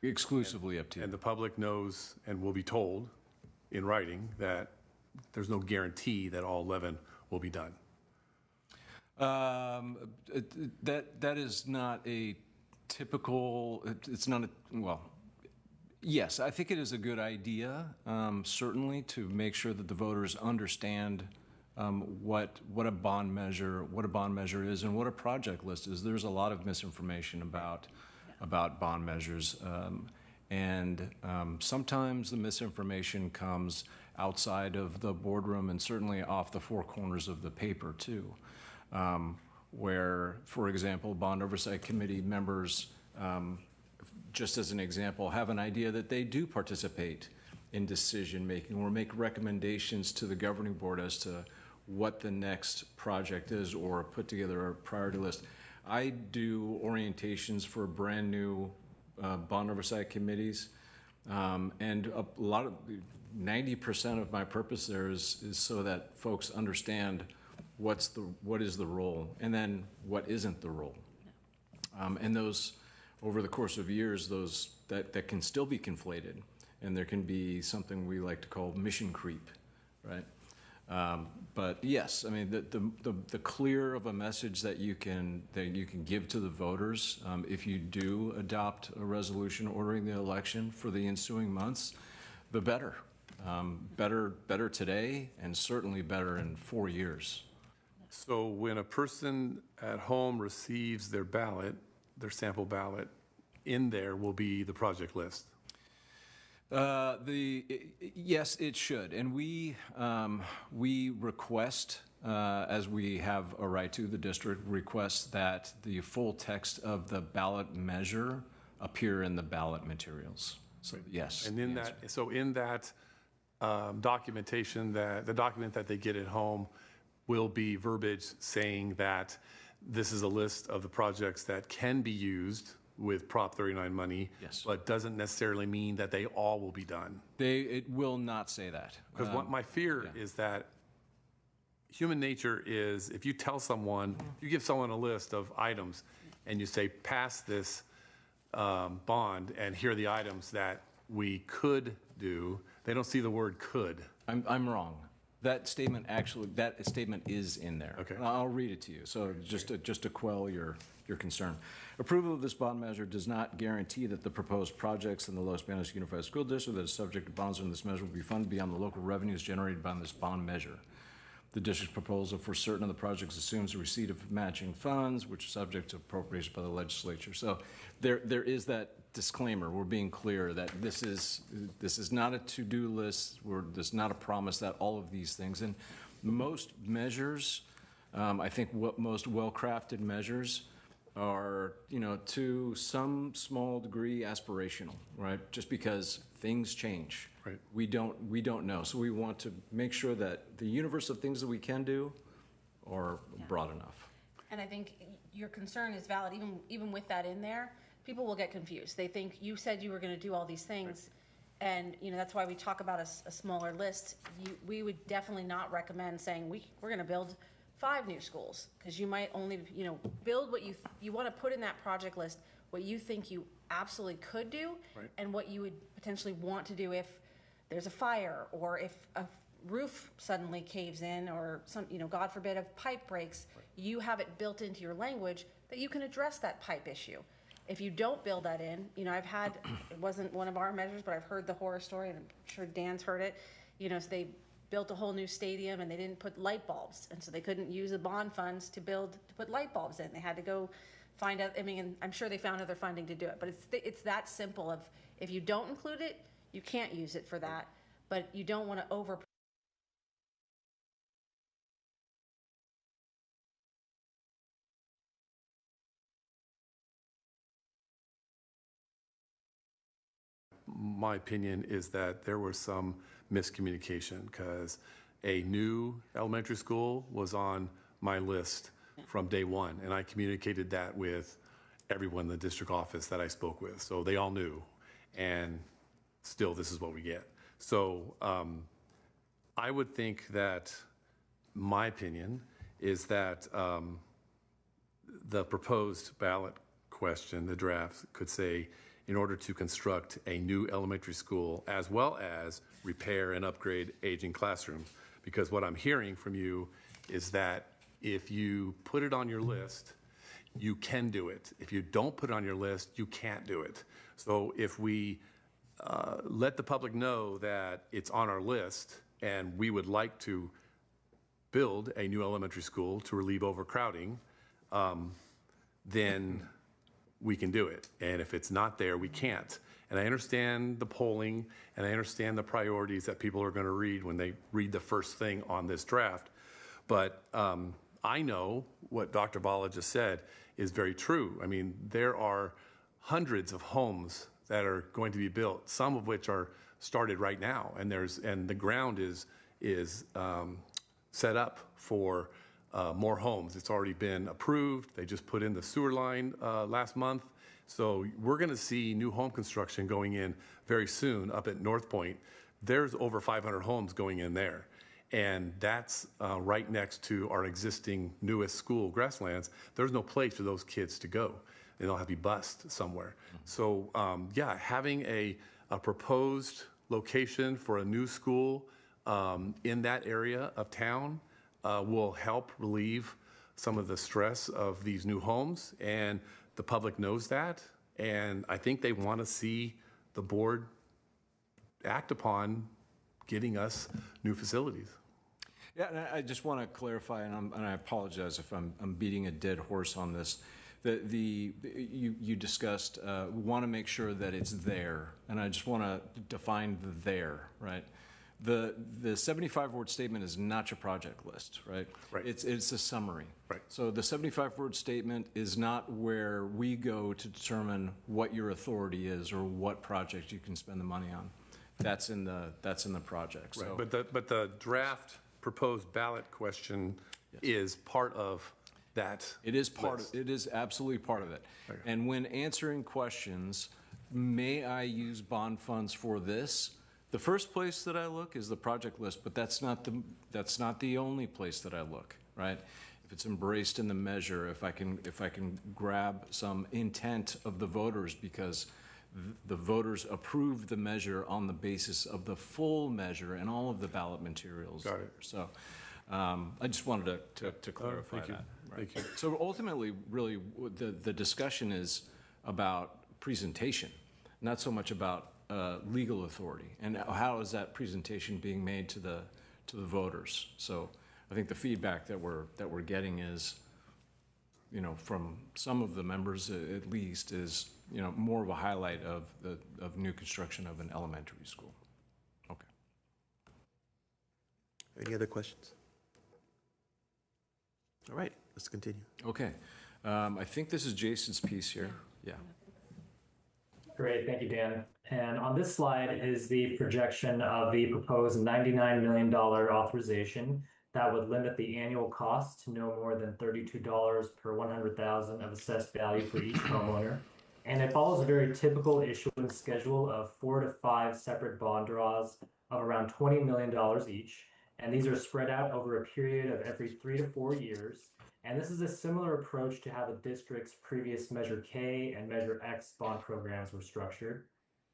Exclusively up to you. And the public knows and will be told in writing that there's no guarantee that all 11 will be done. That is not a typical, it's not a, well, Yes, I think it is a good idea, certainly, to make sure that the voters understand what a bond measure is and what a project list is. There's a lot of misinformation about bond measures, and sometimes the misinformation comes outside of the boardroom and certainly off the four corners of the paper too, where, for example, Bond Oversight Committee members, just as an example, have an idea that they do participate in decision-making or make recommendations to the governing board as to what the next project is or put together a priority list. I do orientations for brand new bond oversight committees, and a lot of 90% of my purpose there is so that folks understand what is the role and then what isn't the role. And those, over the course of years, that can still be conflated, and there can be something we like to call mission creep, right? But yes, I mean, the clear of a message that you can give to the voters, if you do adopt a resolution ordering the election for the ensuing months, the better. Better today, and certainly better in 4 years. So when a person at home receives their ballot, their sample ballot, in there will be the project list. Yes, it should, and we request, as we have a right to, the district requests that the full text of the ballot measure appear in the ballot materials. So yes. And in that documentation, the document that they get at home will be verbiage saying that this is a list of the projects that can be used with Prop 39 money, yes, but doesn't necessarily mean that they all will be done. It will not say that. Because what my fear is that human nature is, if you tell someone, you give someone a list of items and you say, pass this bond and here are the items that we could do, they don't see the word could. I'm wrong. That statement is in there. Okay. And I'll read it to you. So just to quell your concern. Approval of this bond measure does not guarantee that the proposed projects in the Los Banos Unified School District that is subject to bonds under this measure will be funded beyond the local revenues generated by this bond measure. The district's proposal for certain of the projects assumes the receipt of matching funds, which are subject to appropriation by the legislature. So there is that disclaimer. We're being clear that this is not a to-do list. There's not a promise that all of these things. And most measures, I think what most well-crafted measures are, to some small degree aspirational, right? Just because things change. Right. We don't know. So we want to make sure that the universe of things that we can do are broad enough. And I think your concern is valid, even with that in there. People will get confused. They think you said you were going to do all these things, and that's why we talk about a smaller list. We would definitely not recommend saying we're going to build 5 new schools, because you might only build what you want to put in that project list, what you think you absolutely could do, and what you would potentially want to do if there's a fire or if a roof suddenly caves in or some God forbid a pipe breaks. You have it built into your language that you can address that pipe issue. If you don't build that in, I've had, it wasn't one of our measures, but I've heard the horror story, and I'm sure Dan's heard it. So they built a whole new stadium and they didn't put light bulbs, and so they couldn't use the bond funds to put light bulbs in. They had to go find out. And I'm sure they found other funding to do it, but it's that simple. Of if you don't include it, you can't use it for that, but you don't want to over. My opinion is that there was some miscommunication, because a new elementary school was on my list from day one, and I communicated that with everyone in the district office that I spoke with, so they all knew, and still this is what we get. So I would think that, my opinion is that the proposed ballot question, the draft, could say, in order to construct a new elementary school, as well as repair and upgrade aging classrooms. Because what I'm hearing from you is that if you put it on your list, you can do it. If you don't put it on your list, you can't do it. So if we let the public know that it's on our list and we would like to build a new elementary school to relieve overcrowding, then we can do it. And if it's not there, we can't. And I understand the polling and I understand the priorities that people are going to read when they read the first thing on this draft. But I know what Dr. Bala just said is very true. I mean, there are hundreds of homes that are going to be built, some of which are started right now, and the ground is set up for more homes. It's already been approved. They just put in the sewer line last month. So we're going to see new home construction going in very soon up at North Point. There's over 500 homes going in there. And that's right next to our existing newest school, Grasslands. There's no place for those kids to go. They'll have to be bused somewhere. So yeah, having a proposed location for a new school in that area of town will help relieve some of the stress of these new homes. And the public knows that. And I think they want to see the board act upon getting us new facilities. Yeah, and I just want to clarify, and I apologize if I'm beating a dead horse on this. You discussed want to make sure that it's there, and I just want to define the there, right? The 75-word statement is not your project list, right? Right. It's a summary. Right. So the 75-word statement is not where we go to determine what your authority is or what project you can spend the money on. That's in the project. Right. So, But the draft proposed ballot question is part of that. it is part list. of, it is absolutely part of it. Okay. And when answering questions, may I use bond funds for this? The first place that I look is the project list, but that's not the only place that I look, right? If it's embraced in the measure, if I can grab some intent of the voters because the voters approved the measure on the basis of the full measure and all of the ballot materials. Got it. So I just wanted to clarify thank you. that. Thank you. So ultimately, really, the discussion is about presentation, not so much about legal authority, and how is that presentation being made to the voters. So I think the feedback that we're getting is, from some of the members at least, is more of a highlight of new construction of an elementary school. Okay. Any other questions? All right, let's continue. Okay. I think this is Jason's piece here. Yeah. Great, thank you, Dan. And on this slide is the projection of the proposed $99 million authorization that would limit the annual cost to no more than $32 per 100,000 of assessed value for each homeowner. And it follows a very typical issuance schedule of 4 to 5 separate bond draws of around $20 million each. And these are spread out over a period of every 3 to 4 years. And this is a similar approach to how the district's previous Measure K and Measure X bond programs were structured.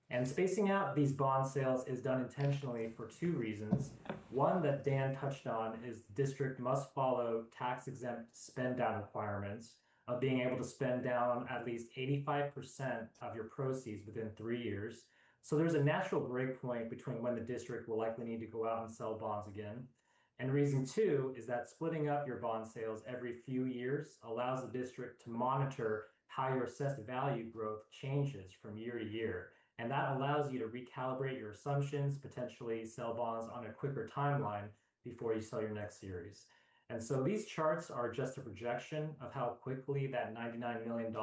And spacing out these bond sales is done intentionally for 2 reasons. One that Dan touched on is the district must follow tax-exempt spend-down requirements of being able to spend down at least 85% of your proceeds within 3 years. So there's a natural break point between when the district will likely need to go out and sell bonds again. And reason 2 is that splitting up your bond sales every few years allows the district to monitor how your assessed value growth changes from year to year. And that allows you to recalibrate your assumptions, potentially sell bonds on a quicker timeline before you sell your next series. And so these charts are just a projection of how quickly that $99 million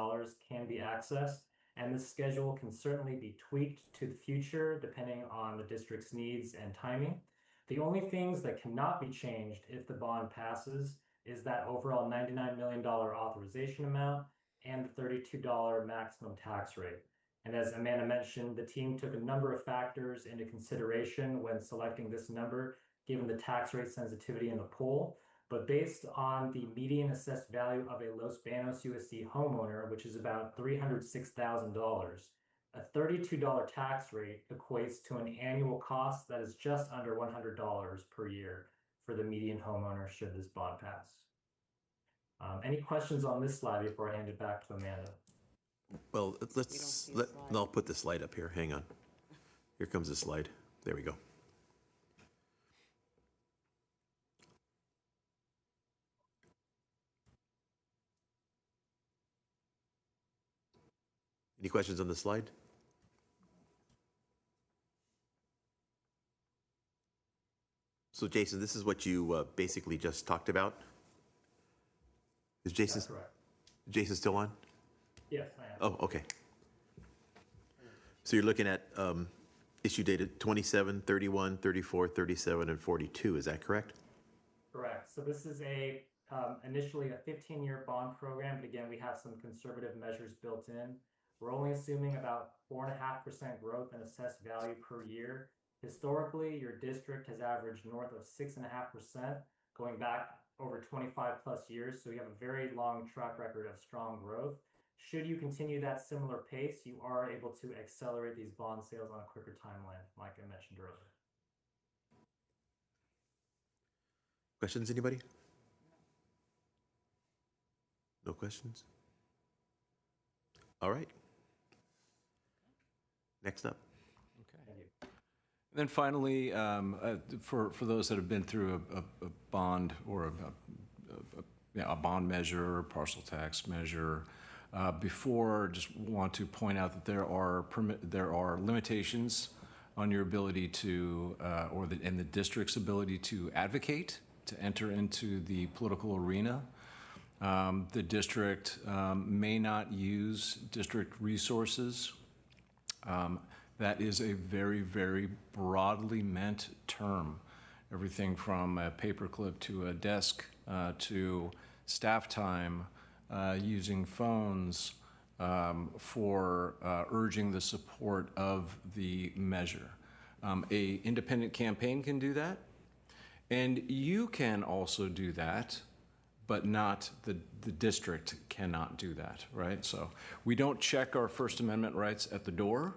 can be accessed. And this schedule can certainly be tweaked to the future depending on the district's needs and timing. The only things that cannot be changed if the bond passes is that overall $99 million authorization amount and the $32 maximum tax rate. And as Amanda mentioned, the team took a number of factors into consideration when selecting this number, given the tax rate sensitivity in the poll. But based on the median assessed value of a Los Banos USD homeowner, which is about $306,000, a $32 tax rate equates to an annual cost that is just under $100 per year for the median homeowner should this bond pass. Any questions on this slide before I hand it back to Amanda? Well, I'll put the slide up here. Hang on. Here comes the slide. There we go. Any questions on the slide? So Jason, this is what you basically just talked about? Is Jason, That's correct. Jason still on? Yes, I am. Oh, okay. So you're looking at issue dated 27, 31, 34, 37, and 42, is that correct? Correct. So this is initially a 15-year bond program, but again, we have some conservative measures built in. We're only assuming about 4.5% growth in assessed value per year. Historically, your district has averaged north of 6.5% going back over 25 plus years. So you have a very long track record of strong growth. Should you continue that similar pace, you are able to accelerate these bond sales on a quicker timeline, like I mentioned earlier. Questions, anybody? No questions? All right. Next up. Thank you. And then finally, for those that have been through a bond or a bond measure or partial tax measure before, just want to point out that there are limitations on your ability to, and the district's ability to advocate, to enter into the political arena. The district may not use district resources. That is a very, very broadly meant term. Everything from a paperclip to a desk to staff time, using phones for urging the support of the measure. A independent campaign can do that, and you can also do that, but not the district cannot do that, right? So we don't check our First Amendment rights at the door.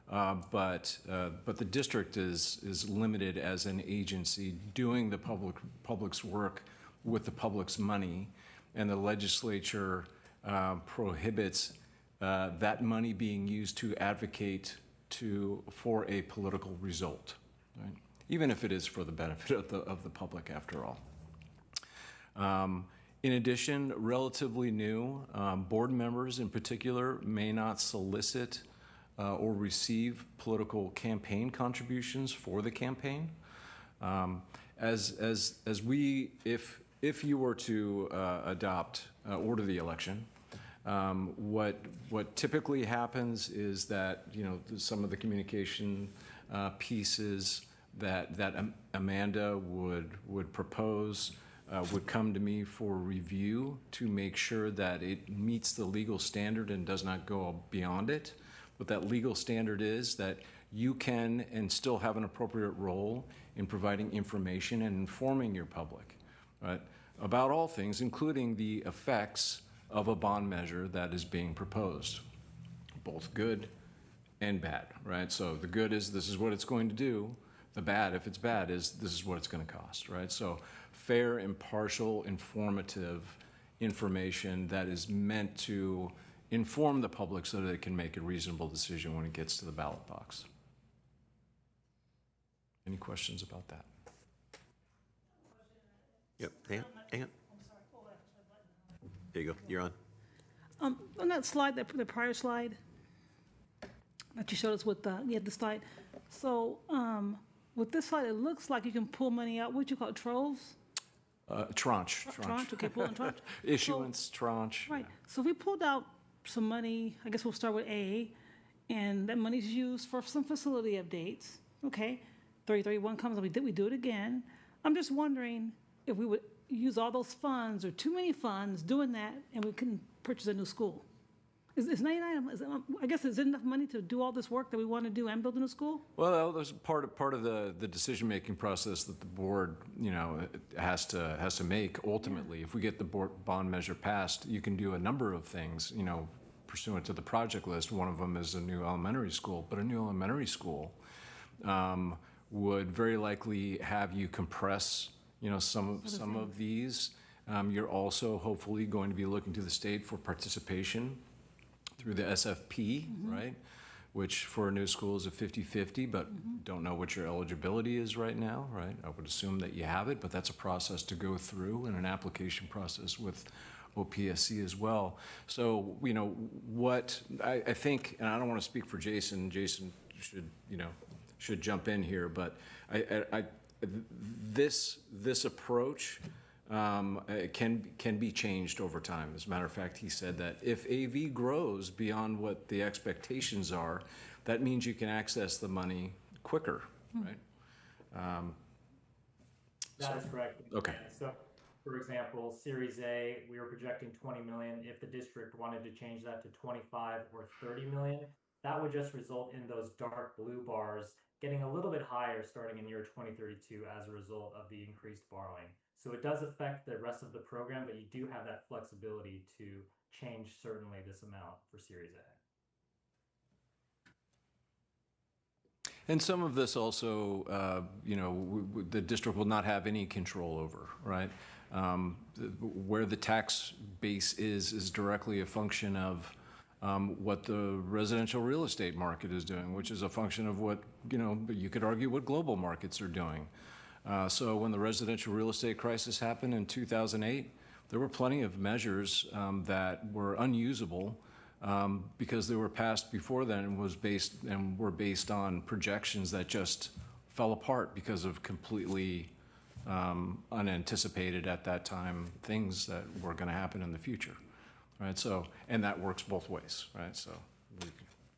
But the district is limited as an agency doing the public's work with the public's money, and the legislature prohibits that money being used to advocate for a political result, right? Even if it is for the benefit of the public, after all. In addition, relatively new, board members in particular may not solicit or receive political campaign contributions for the campaign. If you were to order the election, what typically happens is that some of the communication pieces that Amanda would propose would come to me for review to make sure that it meets the legal standard and does not go beyond it. What that legal standard is that you can and still have an appropriate role in providing information and informing your public, right, about all things, including the effects of a bond measure that is being proposed, both good and bad, right? So the good is this is what it's going to do. The bad, if it's bad, is this is what it's going to cost, right? So fair, impartial, informative information that is meant to inform the public so that it can make a reasonable decision when it gets to the ballot box. Any questions about that? Yep, hang on. There you go, you're on. On that slide, the prior slide that you showed us with the slide. So with this slide, it looks like you can pull money out. What do you call it, troves? Tranche. Tranche, okay, pull in tranche. Issuance, tranche. Right, so if we pulled out some money, I guess we'll start with A, and that money's used for some facility updates, okay? 3031 comes, and we do it again. I'm just wondering if we would use all those funds or too many funds doing that, and we couldn't purchase a new school. Is 99, I guess, is it enough money to do all this work that we want to do and build a new school? Well, there's part of the decision-making process that the board, has to make ultimately. Yeah. If we get the bond measure passed, you can do a number of things, pursuant to the project list. One of them is a new elementary school, but a new elementary school would very likely have you compress, some of these. You're also hopefully going to be looking to the state for participation through the SFP, right? which for a new school is a 50-50, but don't know what your eligibility is right now, right? I would assume that you have it, but that's a process to go through and an application process with OPSC as well. So, what I think, and I don't want to speak for Jason, Jason should jump in here, but this approach can be changed over time. As a matter of fact, he said that if AV grows beyond what the expectations are, that means you can access the money quicker, right? That is correct. Okay. So, for example, Series A, we were projecting 20 million. If the district wanted to change that to 25 or 30 million, that would just result in those dark blue bars getting a little bit higher starting in year 2032 as a result of the increased borrowing. So it does affect the rest of the program, but you do have that flexibility to change certainly this amount for Series A. And some of this also, the district will not have any control over, right? Where the tax base is directly a function of what the residential real estate market is doing, which is a function of what, you could argue what global markets are doing. So when the residential real estate crisis happened in 2008, there were plenty of measures that were unusable because they were passed before then and were based on projections that just fell apart because of completely unanticipated at that time things that were going to happen in the future, right? So, and that works both ways, right? So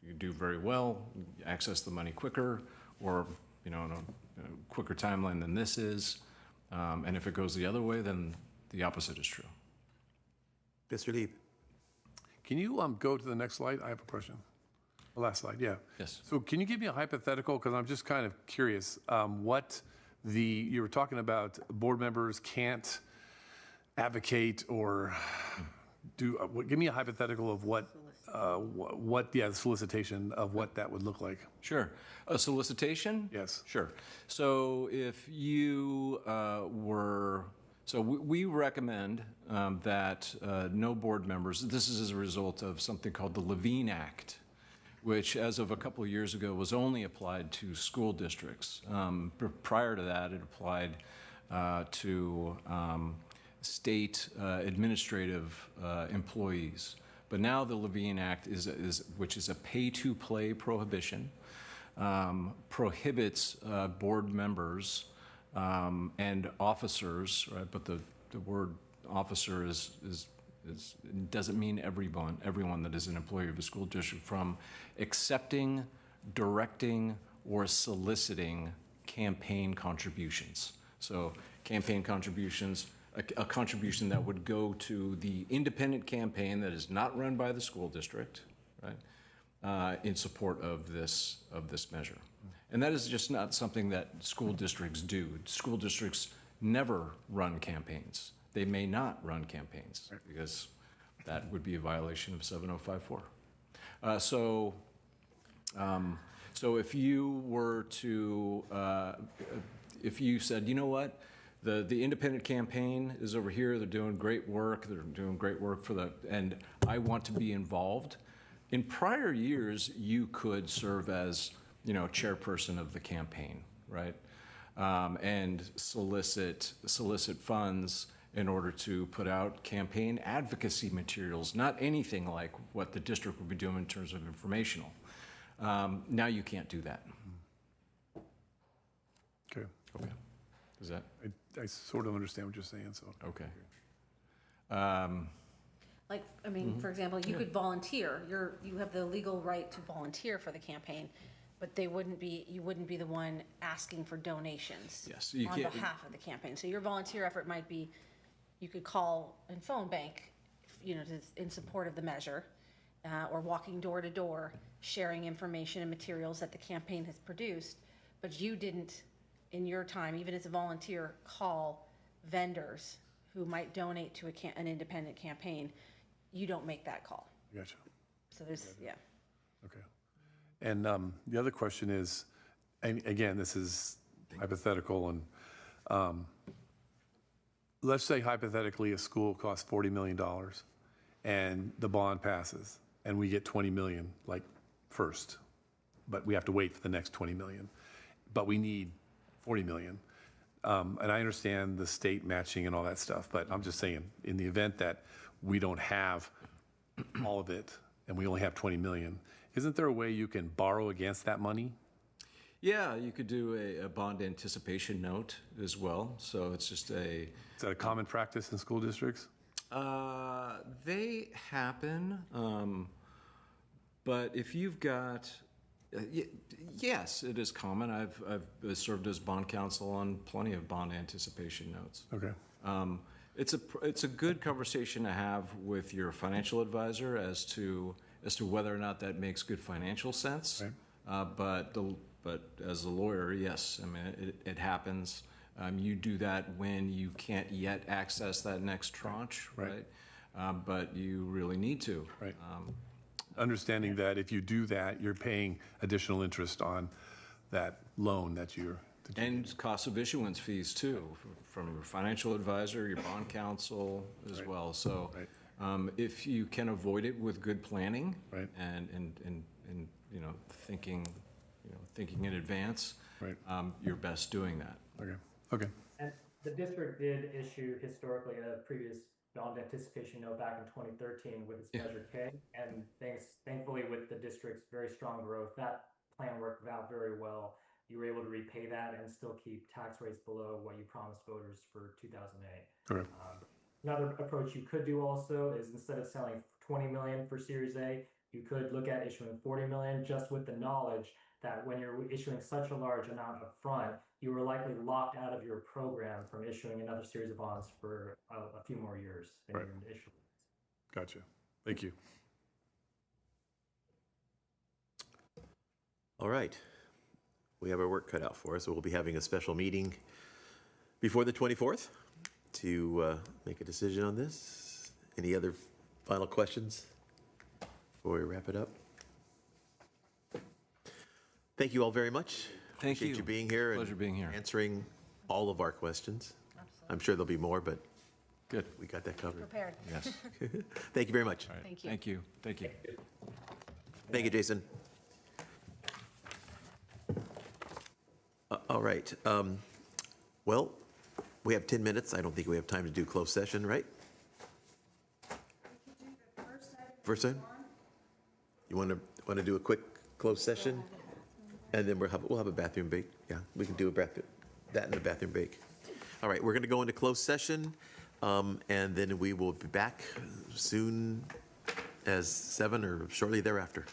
you do very well, you access the money quicker, or in a quicker timeline than this is, and if it goes the other way, then the opposite is true. Mr. Lieb. Can you go to the next slide? I have a question. The last slide, yeah. Yes. So can you give me a hypothetical, because I'm just kind of curious, you were talking about board members can't advocate or give me a hypothetical of the solicitation of what that would look like. Sure. A solicitation? Yes. Sure. So if you we recommend that no board members, this is as a result of something called the Levine Act, which as of a couple of years ago was only applied to school districts. Prior to that, it applied to state administrative employees. But now the Levine Act which is a pay-to-play prohibition, prohibits board members and officers, right? But the word officer doesn't mean everyone that is an employee of a school district from accepting, directing, or soliciting campaign contributions. So campaign contributions, a contribution that would go to the independent campaign that is not run by the school district, right, in support of this measure. And that is just not something that school districts do. School districts never run campaigns. They may not run campaigns because that would be a violation of 7054. So if you were to, if you said, you know what, the independent campaign is over here, they're doing great work, and I want to be involved. In prior years, you could serve as, chairperson of the campaign, right? And solicit funds in order to put out campaign advocacy materials, not anything like what the district would be doing in terms of informational. Now you can't do that. Okay. Okay. Is that? I sort of understand what you're saying, so. Okay. For example, you could volunteer. You have the legal right to volunteer for the campaign, but you wouldn't be the one asking for donations Yes, on behalf of the campaign. So your volunteer effort might be, you could call and phone bank, in support of the measure, or walking door to door, sharing information and materials that the campaign has produced, but you didn't, in your time, even as a volunteer, call vendors who might donate to an independent campaign. You don't make that call. Gotcha. So there's, yeah. Okay. And the other question is, and again, this is hypothetical, and let's say hypothetically a school costs $40 million and the bond passes and we get 20 million, like first, but we have to wait for the next 20 million. But we need 40 million. And I understand the state matching and all that stuff, but I'm just saying, in the event that we don't have all of it and we only have 20 million, isn't there a way you can borrow against that money? Yeah, you could do a bond anticipation note as well. So it's just a. Is that a common practice in school districts? They happen, but if you've got, yes, it is common. I've served as bond counsel on plenty of bond anticipation notes. Okay. It's a good conversation to have with your financial advisor as to whether or not that makes good financial sense. Right. But as a lawyer, yes, I mean it happens. You do that when you can't yet access that next tranche, right? But you really need to. Right. Understanding that if you do that, you're paying additional interest on that loan that you're. And cost of issuance fees too, from your financial advisor, your bond counsel as well. So if you can avoid it with good planning and thinking in advance, you're best doing that. Okay. And the district did issue historically a previous bond anticipation note back in 2013 with its Measure K, and thankfully with the district's very strong growth, that plan worked out very well. You were able to repay that and still keep tax rates below what you promised voters for 2008. Okay. Another approach you could do also is instead of selling 20 million for Series A, you could look at issuing 40 million, just with the knowledge that when you're issuing such a large amount up front, you were likely locked out of your program from issuing another series of bonds for a few more years than you were issuing. Gotcha. Thank you. All right. We have our work cut out for us, so we'll be having a special meeting before the 24th to make a decision on this. Any other final questions before we wrap it up? Thank you all very much. Thank Appreciate you being here. Pleasure being here. Answering all of our questions. I'm sure there'll be more, but Good. we got that covered. Prepared. Yes. Thank you very much. Thank you. Thank you. Thank you. Thank you, Jason. All right. Well, we have 10 minutes. I don't think we have time to do closed session, right? First time? You want to do a quick closed session? And then we'll have a bathroom break. Yeah, we can do that in the bathroom break. All right, we're going to go into closed session, and then we will be back soon as 7 or shortly thereafter.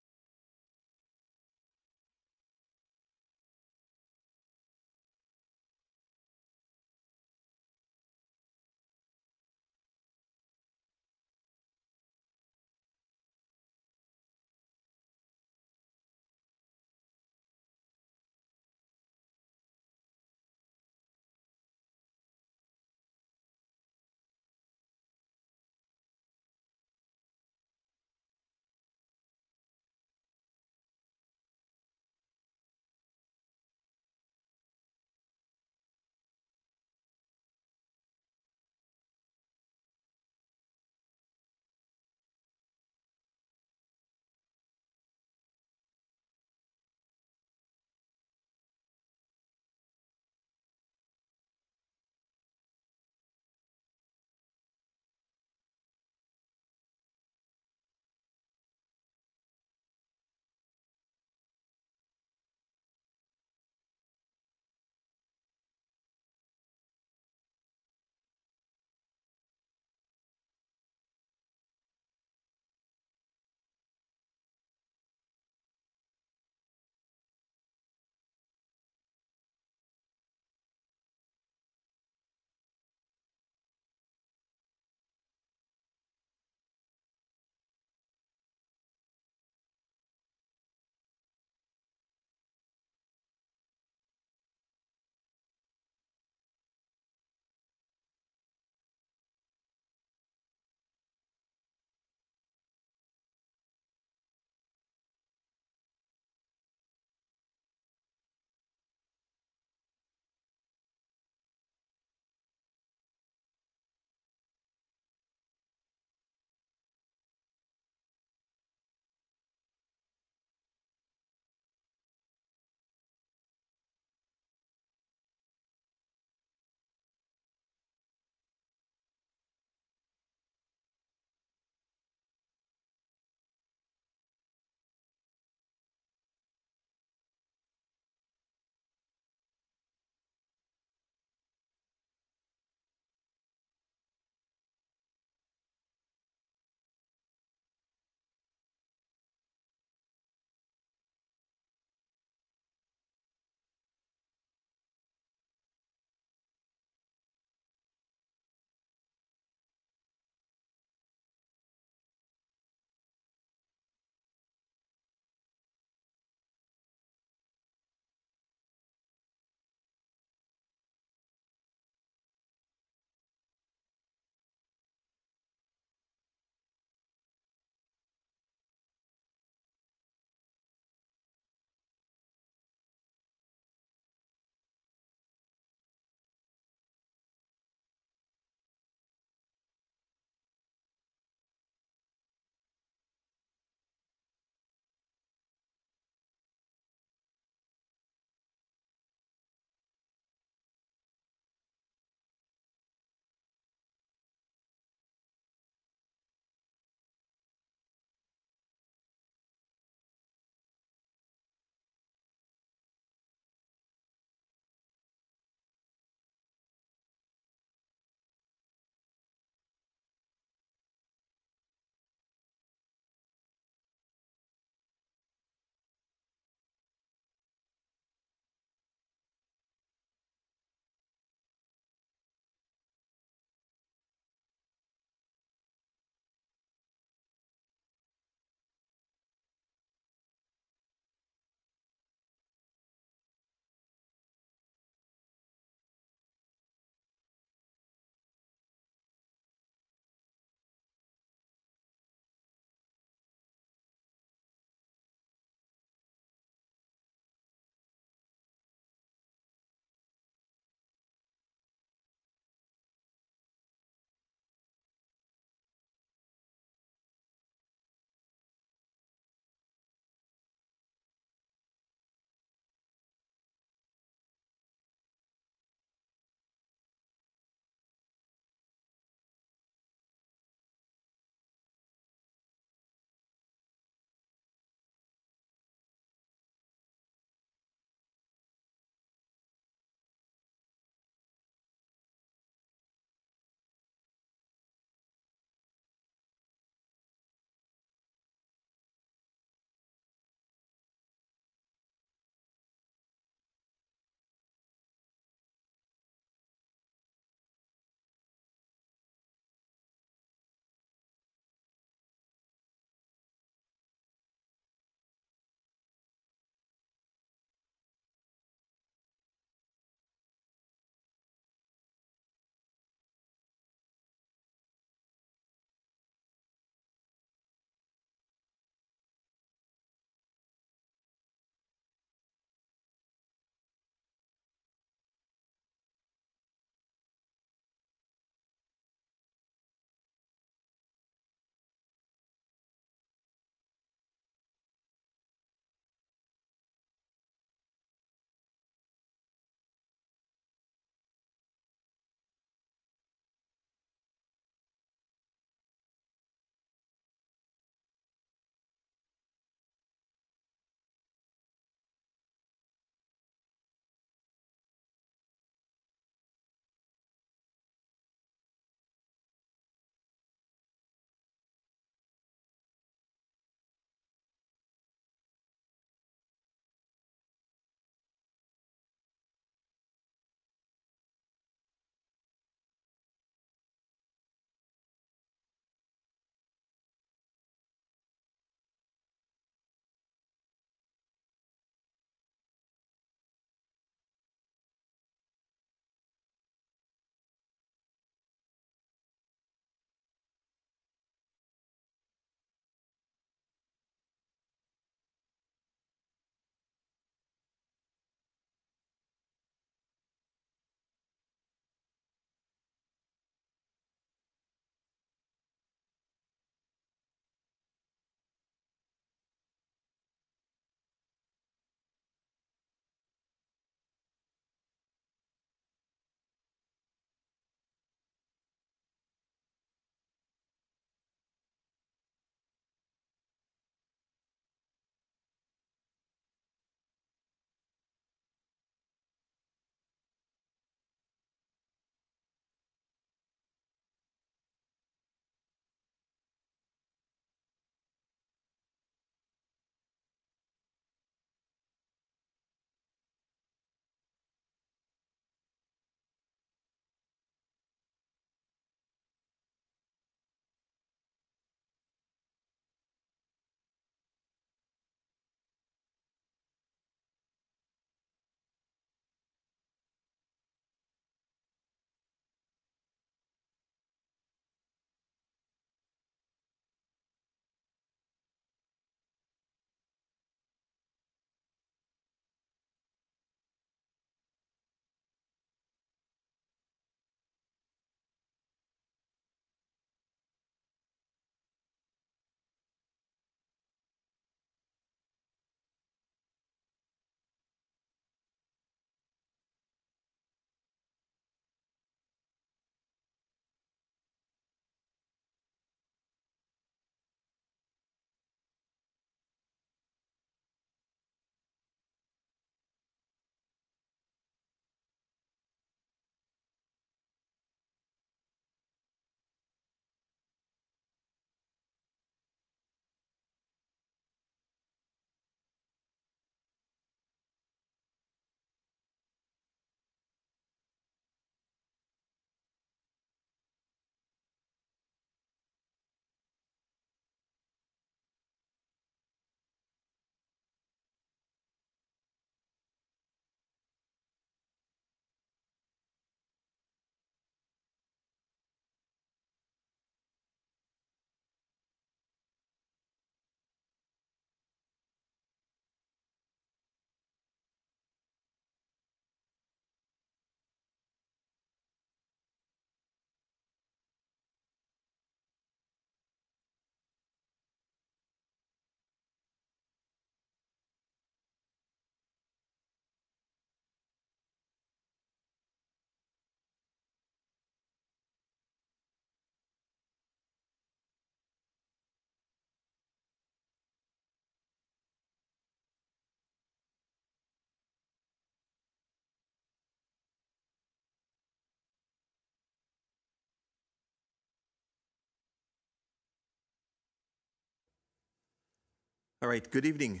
All right, good evening.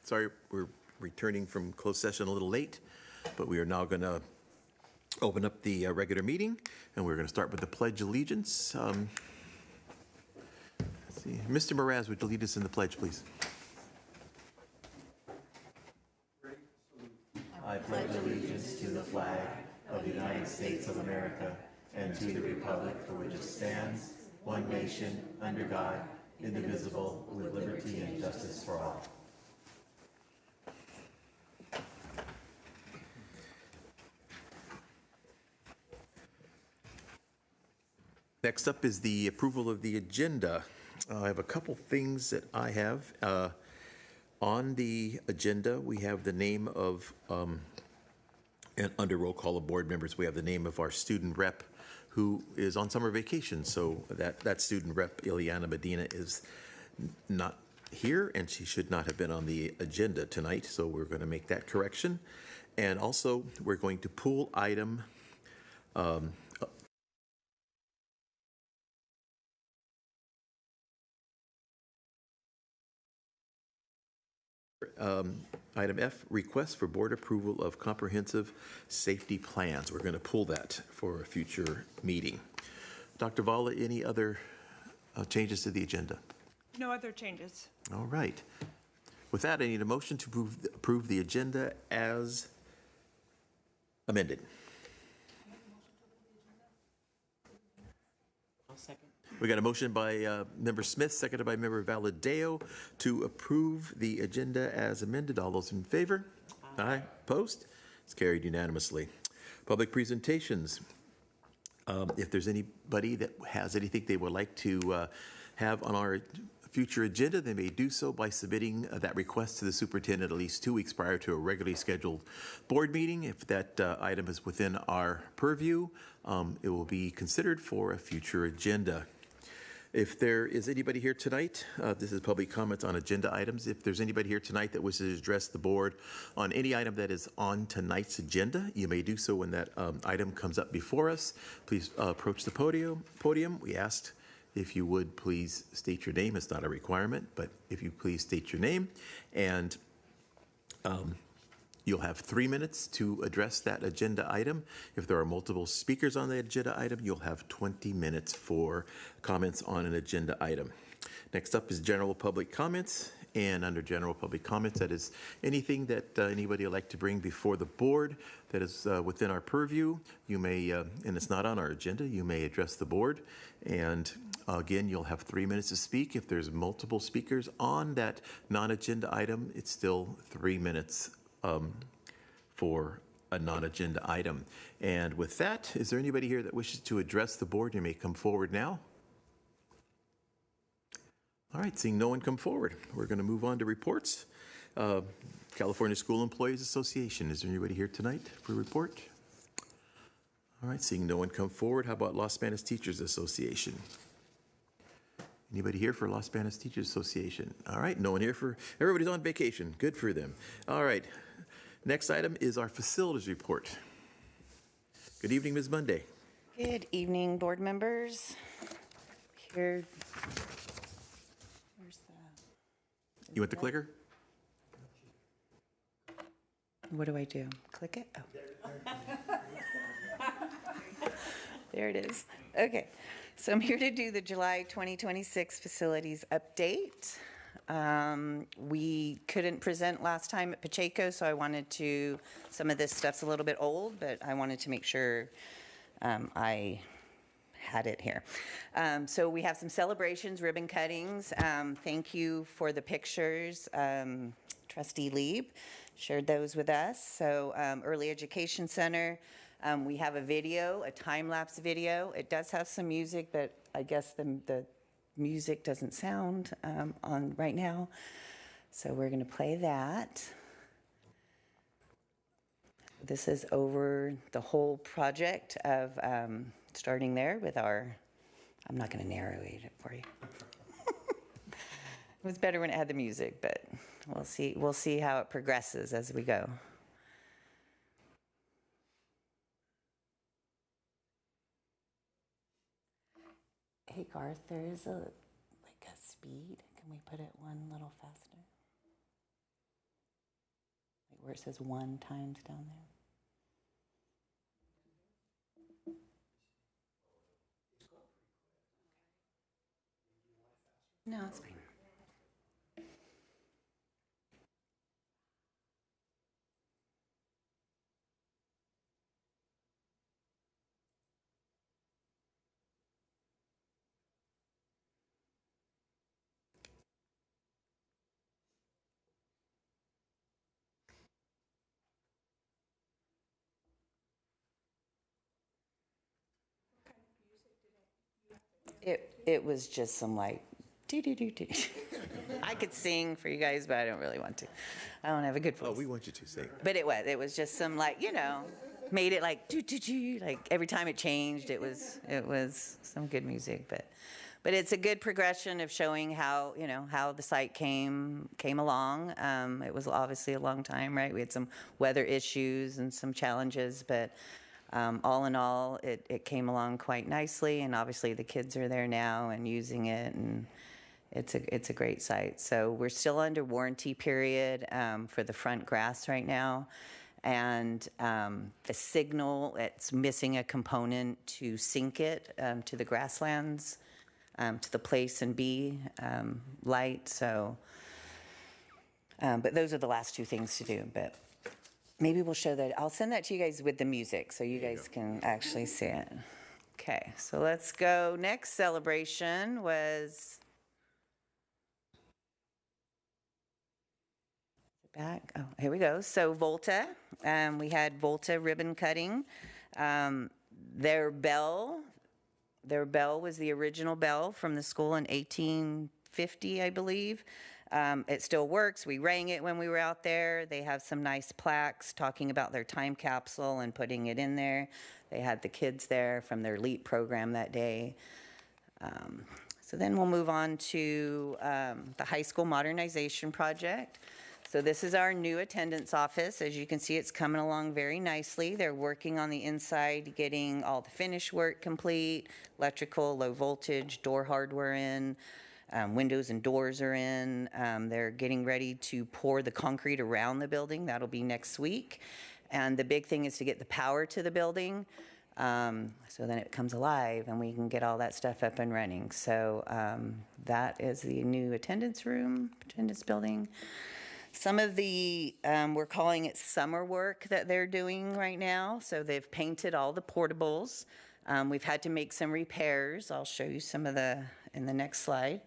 Sorry, we're returning from closed session a little late, but we are now going to open up the regular meeting, and we're going to start with the Pledge of Allegiance. Let's see. Mr. Mraz, would you lead us in the pledge, please? I pledge allegiance to the flag of the United States of America and to the republic for which it stands, one nation, under God, indivisible, with liberty and justice for all. Next up is the approval of the agenda. I have a couple things that I have. On the agenda, we have the name of, and under roll call of board members, we have the name of our student rep who is on summer vacation. So that student rep, Ileana Medina, is not here, and she should not have been on the agenda tonight. So we're going to make that correction. And also, we're going to pull item item F, request for board approval of comprehensive safety plans. We're going to pull that for a future meeting. Dr. Vala, any other changes to the agenda? No other changes. All right. With that, I need a motion to approve the agenda as amended. I'll second. We got a motion by Member Smith, seconded by Member Valadeo, to approve the agenda as amended. All those in favor? Aye. Opposed? It's carried unanimously. Public presentations. If there's anybody that has anything they would like to have on our future agenda, they may do so by submitting that request to the superintendent at least 2 weeks prior to a regularly scheduled board meeting. If that item is within our purview, it will be considered for a future agenda. If there is anybody here tonight, this is public comments on agenda items. If there's anybody here tonight that wishes to address the board on any item that is on tonight's agenda, you may do so when that item comes up before us. Please approach the podium. We asked if you would please state your name. It's not a requirement, but if you please state your name, and you'll have 3 minutes to address that agenda item. If there are multiple speakers on the agenda item, you'll have 20 minutes for comments on an agenda item. Next up is general public comments. And under general public comments, that is anything that anybody would like to bring before the board that is within our purview. You may, and it's not on our agenda, you may address the board. And again, you'll have 3 minutes to speak. If there's multiple speakers on that non-agenda item, it's still 3 minutes for a non-agenda item. And with that, is there anybody here that wishes to address the board? You may come forward now. All right, seeing no one come forward, we're going to move on to reports. California School Employees Association, is there anybody here tonight for a report? All right, seeing no one come forward, how about Los Banos Teachers Association? Anybody here for Los Banos Teachers Association? All right, no one here for, everybody's on vacation, good for them. All right, next item is our facilities report. Good evening, Ms. Monday. Good evening, board members. Here. Where's the? You want the clicker? What do I do? Click it? Oh. There it is. Okay. So I'm here to do the July 2026 facilities update. We couldn't present last time at Pacheco, so I wanted to, some of this stuff's a little bit old, but I wanted to make sure I had it here. So we have some celebrations, ribbon cuttings. Thank you for the pictures. Trustee Lieb shared those with us. So Early Education Center, we have a video, a time-lapse video. It does have some music, but I guess the music doesn't sound on right now. So we're going to play that. This is over the whole project of starting there with our, I'm not going to narrate it for you. It was better when it had the music, but we'll see how it progresses as we go. Hey Garth, there is a speed Can we put it one little faster? Like where it says 1 times down there. No, it's fine. It was just some like do. I could sing for you guys, but I don't really want to. I don't have a good voice. Oh, we want you to sing. But it was just some like, made it like do, like every time it changed, it was some good music, but it's a good progression of showing how, how the site came along. It was obviously a long time, right? We had some weather issues and some challenges, but all in all, it came along quite nicely, and obviously the kids are there now and using it, and it's a great site. So we're still under warranty period for the front grass right now, and the signal, it's missing a component to sync it to the grasslands, to the place and be light. So, but those are the last 2 things to do, but. Maybe we'll show that. I'll send that to you guys with the music so you guys can actually see it. Okay, so let's go. Next celebration was back. Oh, here we go. So Volta, we had Volta ribbon cutting. Their bell was the original bell from the school in 1850, I believe. It still works. We rang it when we were out there. They have some nice plaques talking about their time capsule and putting it in there. They had the kids there from their LEAP program that day. So then we'll move on to the high school modernization project. So this is our new attendance office. As you can see, it's coming along very nicely. They're working on the inside, getting all the finish work complete, electrical, low voltage, door hardware in. Windows and doors are in. They're getting ready to pour the concrete around the building. That'll be next week. And the big thing is to get the power to the building so then it comes alive and we can get all that stuff up and running. So that is the new attendance building. Some of the, we're calling it summer work that they're doing right now. So they've painted all the portables. We've had to make some repairs. I'll show you some of in the next slide,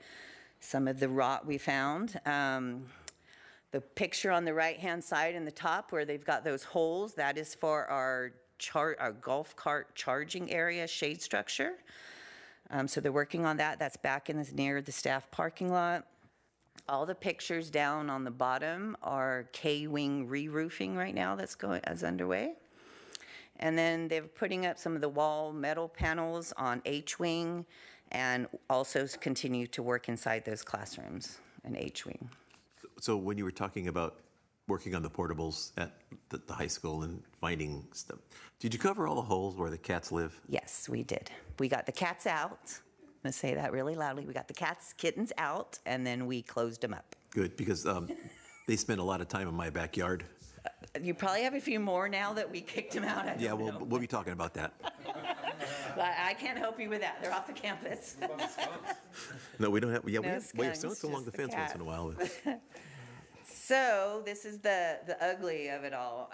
some of the rot we found. The picture on the right-hand side in the top where they've got those holes, that is for our golf cart charging area shade structure. So they're working on that. That's back near the staff parking lot. All the pictures down on the bottom are K-wing re-roofing right now that's underway. And then they're putting up some of the wall metal panels on H-wing and also continue to work inside those classrooms in H-wing. So when you were talking about working on the portables at the high school and finding stuff, did you cover all the holes where the cats live? Yes, we did. We got the cats out. I'm going to say that really loudly. We got the kittens out, and then we closed them up. Good, because they spend a lot of time in my backyard. You probably have a few more now that we kicked them out. Yeah, we'll be talking about that. I can't help you with that. They're off the campus. No, we don't have. Yeah, No we have skunks, skunks along the just fence the once in a while. So this is the ugly of it all.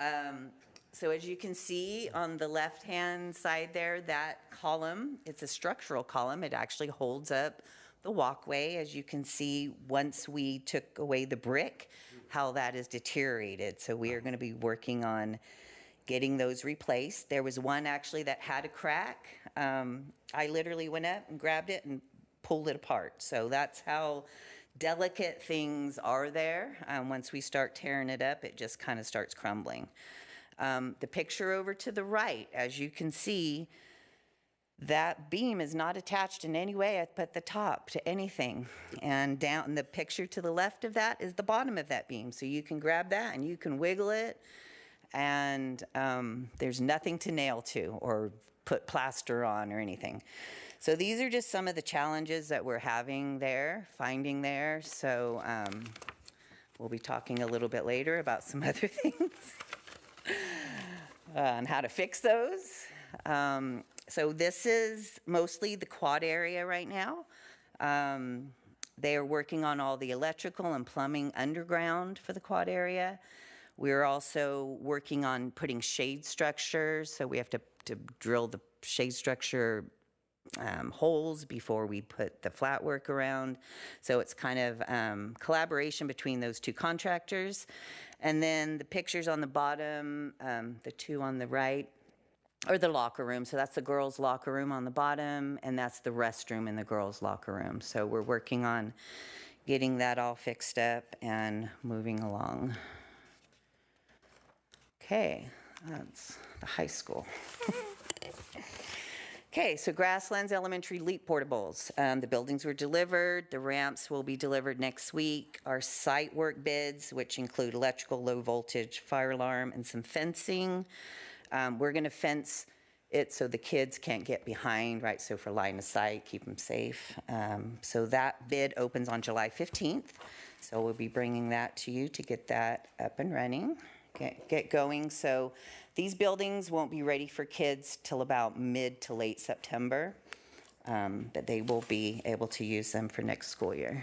So as you can see on the left-hand side there, that column, it's a structural column. It actually holds up the walkway. As you can see, once we took away the brick, how that is deteriorated. So we are going to be working on getting those replaced. There was one actually that had a crack. I literally went up and grabbed it and pulled it apart. So that's how delicate things are there. Once we start tearing it up, it just kind of starts crumbling. The picture over to the right, as you can see, that beam is not attached in any way at the top to anything. And down the picture to the left of that is the bottom of that beam. So you can grab that and you can wiggle it, and there's nothing to nail to or put plaster on or anything. So these are just some of the challenges that we're having there, finding there. So we'll be talking a little bit later about some other things and how to fix those. So this is mostly the quad area right now. They are working on all the electrical and plumbing underground for the quad area. We're also working on putting shade structures, so we have to drill the shade structure holes before we put the flat work around. So it's kind of collaboration between those two contractors. And then the pictures on the bottom, the two on the right, or the locker room. So that's the girls' locker room on the bottom, and that's the restroom in the girls' locker room. So we're working on getting that all fixed up and moving along. Okay, that's the high school. Okay, so Grasslands Elementary LEAP portables. The buildings were delivered. The ramps will be delivered next week. Our site work bids, which include electrical, low voltage, fire alarm, and some fencing. We're going to fence it so the kids can't get behind, right? So for line of sight, keep them safe. So that bid opens on July 15th. So we'll be bringing that to you to get that up and running, get going. So these buildings won't be ready for kids till about mid to late September, but they will be able to use them for next school year.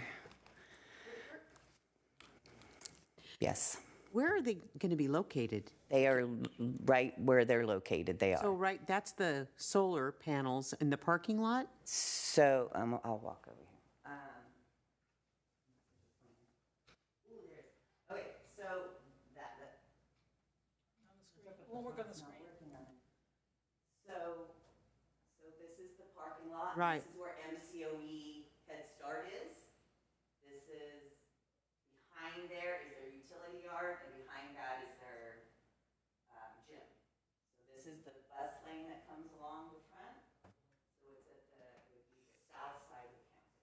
Yes. Where are they going to be located? They are right where they're located. They are. So, right, that's the solar panels in the parking lot? So I'll walk over here. Okay, so that. Won't work on the screen. So this is the parking lot. Right. This is where MCOE Head Start is. This is behind there is their utility yard, and behind that is their gym. So this is the bus lane that comes along the front. So it's at it would be the south side of the campus.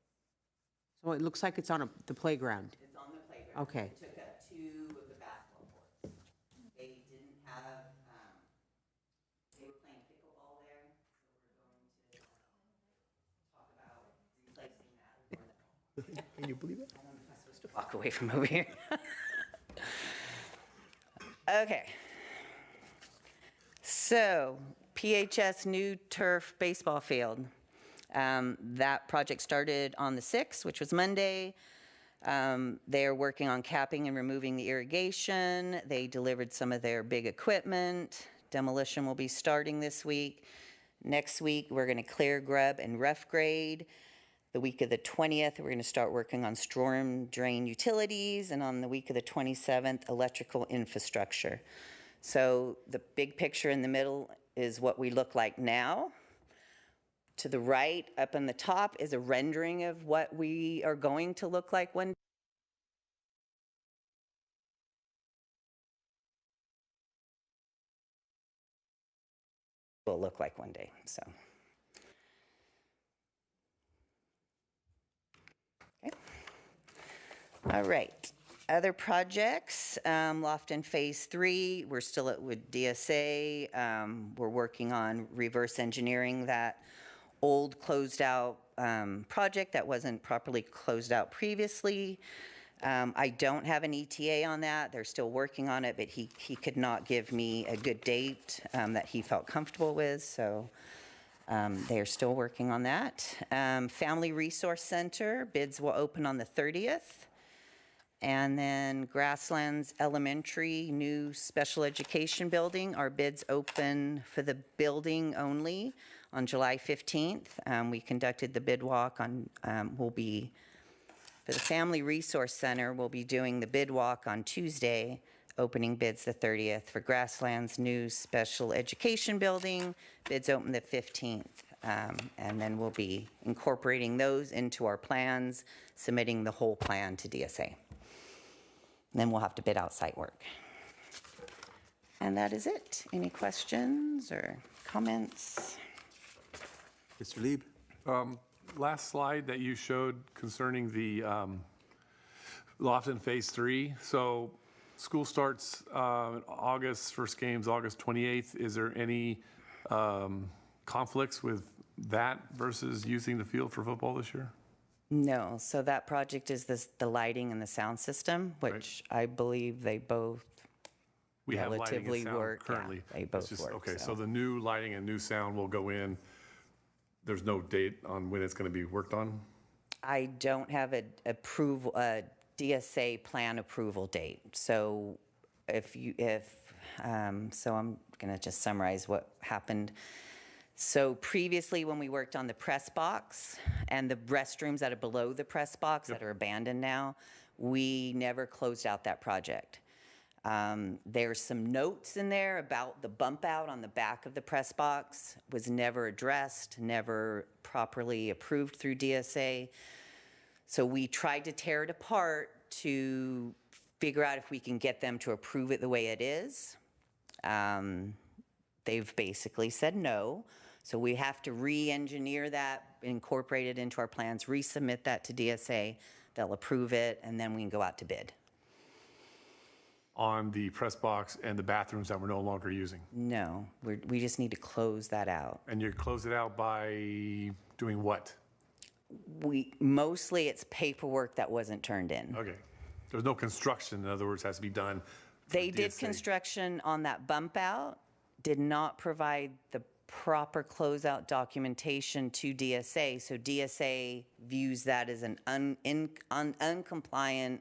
So it looks like it's on the playground. It's on the playground. Okay. It took up 2 of the basketball courts. They didn't have, they were playing pickleball there, so we're going to talk about replacing that for them. Can you believe it? I'm supposed to walk away from over here. Okay. So, PHS new turf baseball field. That project started on the 6th, which was Monday. They're working on capping and removing the irrigation. They delivered some of their big equipment. Demolition will be starting this week. Next week, we're going to clear, grub, and rough grade. The week of the 20th, we're going to start working on storm drain utilities, and on the week of the 27th, electrical infrastructure. So the big picture in the middle is what we look like now. To the right, up on the top, is a rendering of what we are going to look like one day. Will look like one day, so. Okay. All right. Other projects, Lofton Phase 3, we're still with DSA. We're working on reverse engineering that old closed out project that wasn't properly closed out previously. I don't have an ETA on that. They're still working on it, but he could not give me a good date that he felt comfortable with, so they're still working on that. Family Resource Center, bids will open on the 30th. And then Grasslands Elementary, new special education building, our bids open for the building only on July 15th. We conducted the bid walk on, for the Family Resource Center, we'll be doing the bid walk on Tuesday, opening bids the 30th. For Grasslands new special education building, bids open the 15th. And then we'll be incorporating those into our plans, submitting the whole plan to DSA. Then we'll have to bid out site work. And that is it. Any questions or comments? Mr. Lieb? Last slide that you showed concerning the Lofton Phase 3. So school starts August, first game's August 28th. Is there any conflicts with that versus using the field for football this year? No, so that project is the lighting and the sound system, which I believe they both We have lighting relatively and sound work. Yeah, currently. they It's both just- work. Okay, so the new lighting and new sound will go in. There's no date on when it's going to be worked on? I don't have a DSA plan approval date. So so I'm going to just summarize what happened. So previously, when we worked on the press box and the restrooms that are below the press box that are abandoned now, we never closed out that project. There's some notes in there about the bump out on the back of the press box, was never addressed, never properly approved through DSA. So we tried to tear it apart to figure out if we can get them to approve it the way it is. They've basically said no. So we have to re-engineer that, incorporate it into our plans, resubmit that to DSA. They'll approve it, and then we can go out to bid. On the press box and the bathrooms that we're no longer using? No, we just need to close that out. And you close it out by doing what? Mostly it's paperwork that wasn't turned in. Okay. There's no construction, in other words, has to be done. for They did DSA. construction on that bump out, did not provide the proper closeout documentation to DSA. So DSA views that as an uncompliant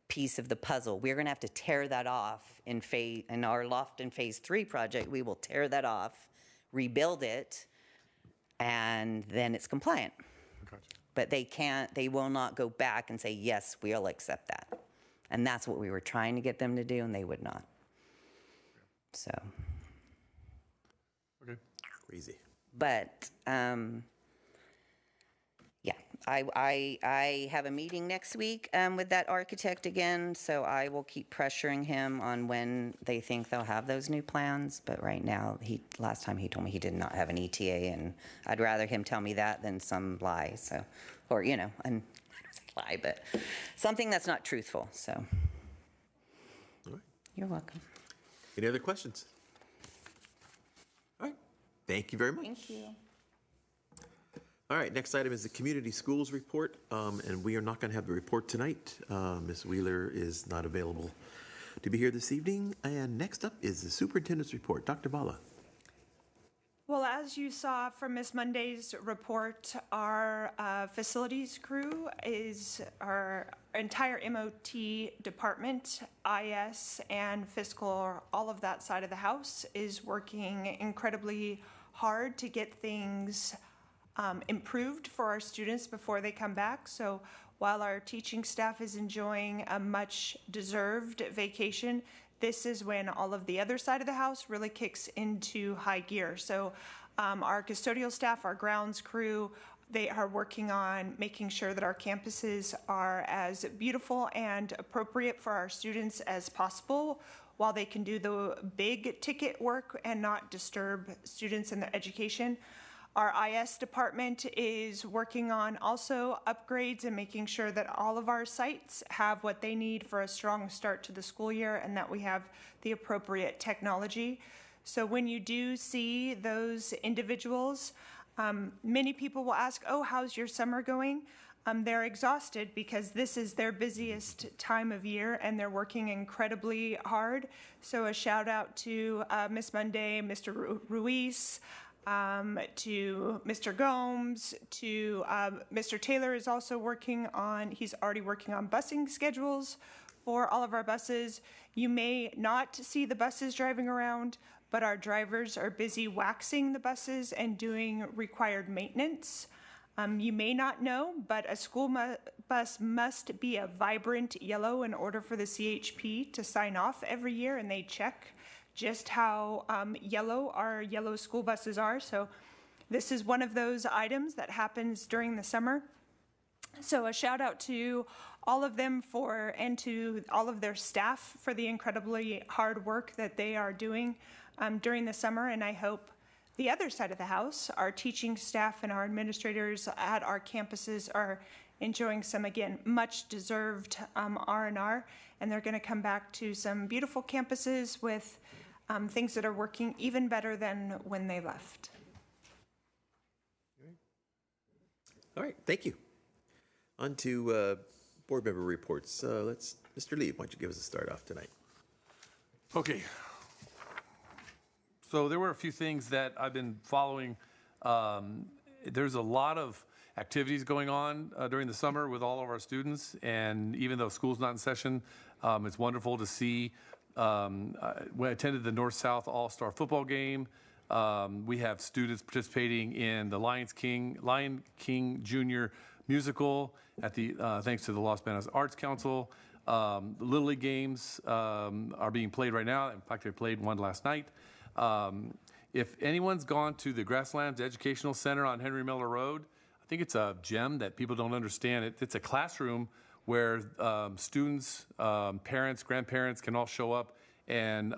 piece of the puzzle. We're going to have to tear that off in our loft in phase 3 project. We will tear that off, rebuild it, and then it's compliant. Gotcha. But they will not go back and say, yes, we'll accept that. And that's what we were trying to get them to do, and they would not. So, Okay. Crazy. but, yeah, I have a meeting next week with that architect again, so I will keep pressuring him on when they think they'll have those new plans. But right now, last time he told me he did not have an ETA, and I'd rather him tell me that than some lie. So, or and I don't say lie, but something that's not truthful. So, All right. you're welcome. Any other questions? All right. Thank you very much. Thank you. All right, next item is the community schools report, and we are not going to have the report tonight. Ms. Wheeler is not available to be here this evening. And next up is the superintendent's report. Dr. Bala. Well, as you saw from Ms. Monday's report, our facilities crew is our entire MOT department, IS and fiscal, all of that side of the house is working incredibly hard to get things improved for our students before they come back. So while our teaching staff is enjoying a much deserved vacation, this is when all of the other side of the house really kicks into high gear. So our custodial staff, our grounds crew, they are working on making sure that our campuses are as beautiful and appropriate for our students as possible, while they can do the big ticket work and not disturb students in their education. Our IS department is working on also upgrades and making sure that all of our sites have what they need for a strong start to the school year and that we have the appropriate technology. So when you do see those individuals, many people will ask, oh, how's your summer going? They're exhausted because this is their busiest time of year and they're working incredibly hard. So a shout out to Ms. Monday, Mr. Ruiz, to Mr. Gomes, to Mr. Taylor is also he's already working on busing schedules for all of our buses. You may not see the buses driving around, but our drivers are busy waxing the buses and doing required maintenance. You may not know, but a school bus must be a vibrant yellow in order for the CHP to sign off every year, and they check just how yellow our yellow school buses are. So this is one of those items that happens during the summer. So a shout out to all of them and to all of their staff for the incredibly hard work that they are doing during the summer. And I hope the other side of the house, our teaching staff and our administrators at our campuses are enjoying some, again, much deserved R&R, and they're going to come back to some beautiful campuses with things that are working even better than when they left. All right, thank you. On to board member reports. Mr. Lee, why don't you give us a start off tonight? Okay. So there were a few things that I've been following. There's a lot of activities going on during the summer with all of our students, and even though school's not in session, it's wonderful to see. When I attended the North-South All-Star football game, we have students participating in the Lion King Jr. musical at the thanks to the Los Banos Arts Council. The Little League games are being played right now. In fact, they played one last night. If anyone's gone to the Grasslands Educational Center on Henry Miller Road, I think it's a gem that people don't understand. It's a classroom where students, parents, grandparents can all show up, and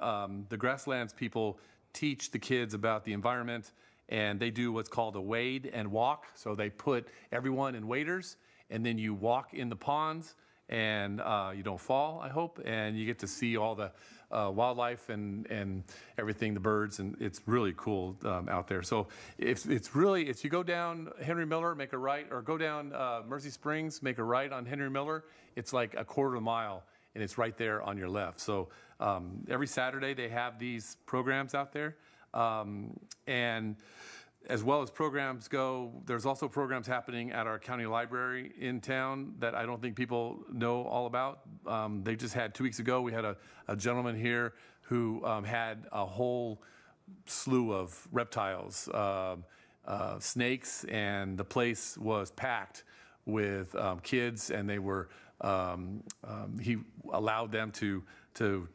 the Grasslands people teach the kids about the environment, and they do what's called a wade and walk. So they put everyone in waders, and then you walk in the ponds, and you don't fall, I hope, and you get to see all the wildlife and everything, the birds, and it's really cool out there. So if you go down Henry Miller, make a right, or go down Mercy Springs, make a right on Henry Miller, it's like a quarter of a mile, and it's right there on your left. So every Saturday they have these programs out there, and as well as programs go, there's also programs happening at our county library in town that I don't think people know all about. They just had 2 weeks ago, we had a gentleman here who had a whole slew of reptiles, snakes, and the place was packed with kids, and they were, he allowed them to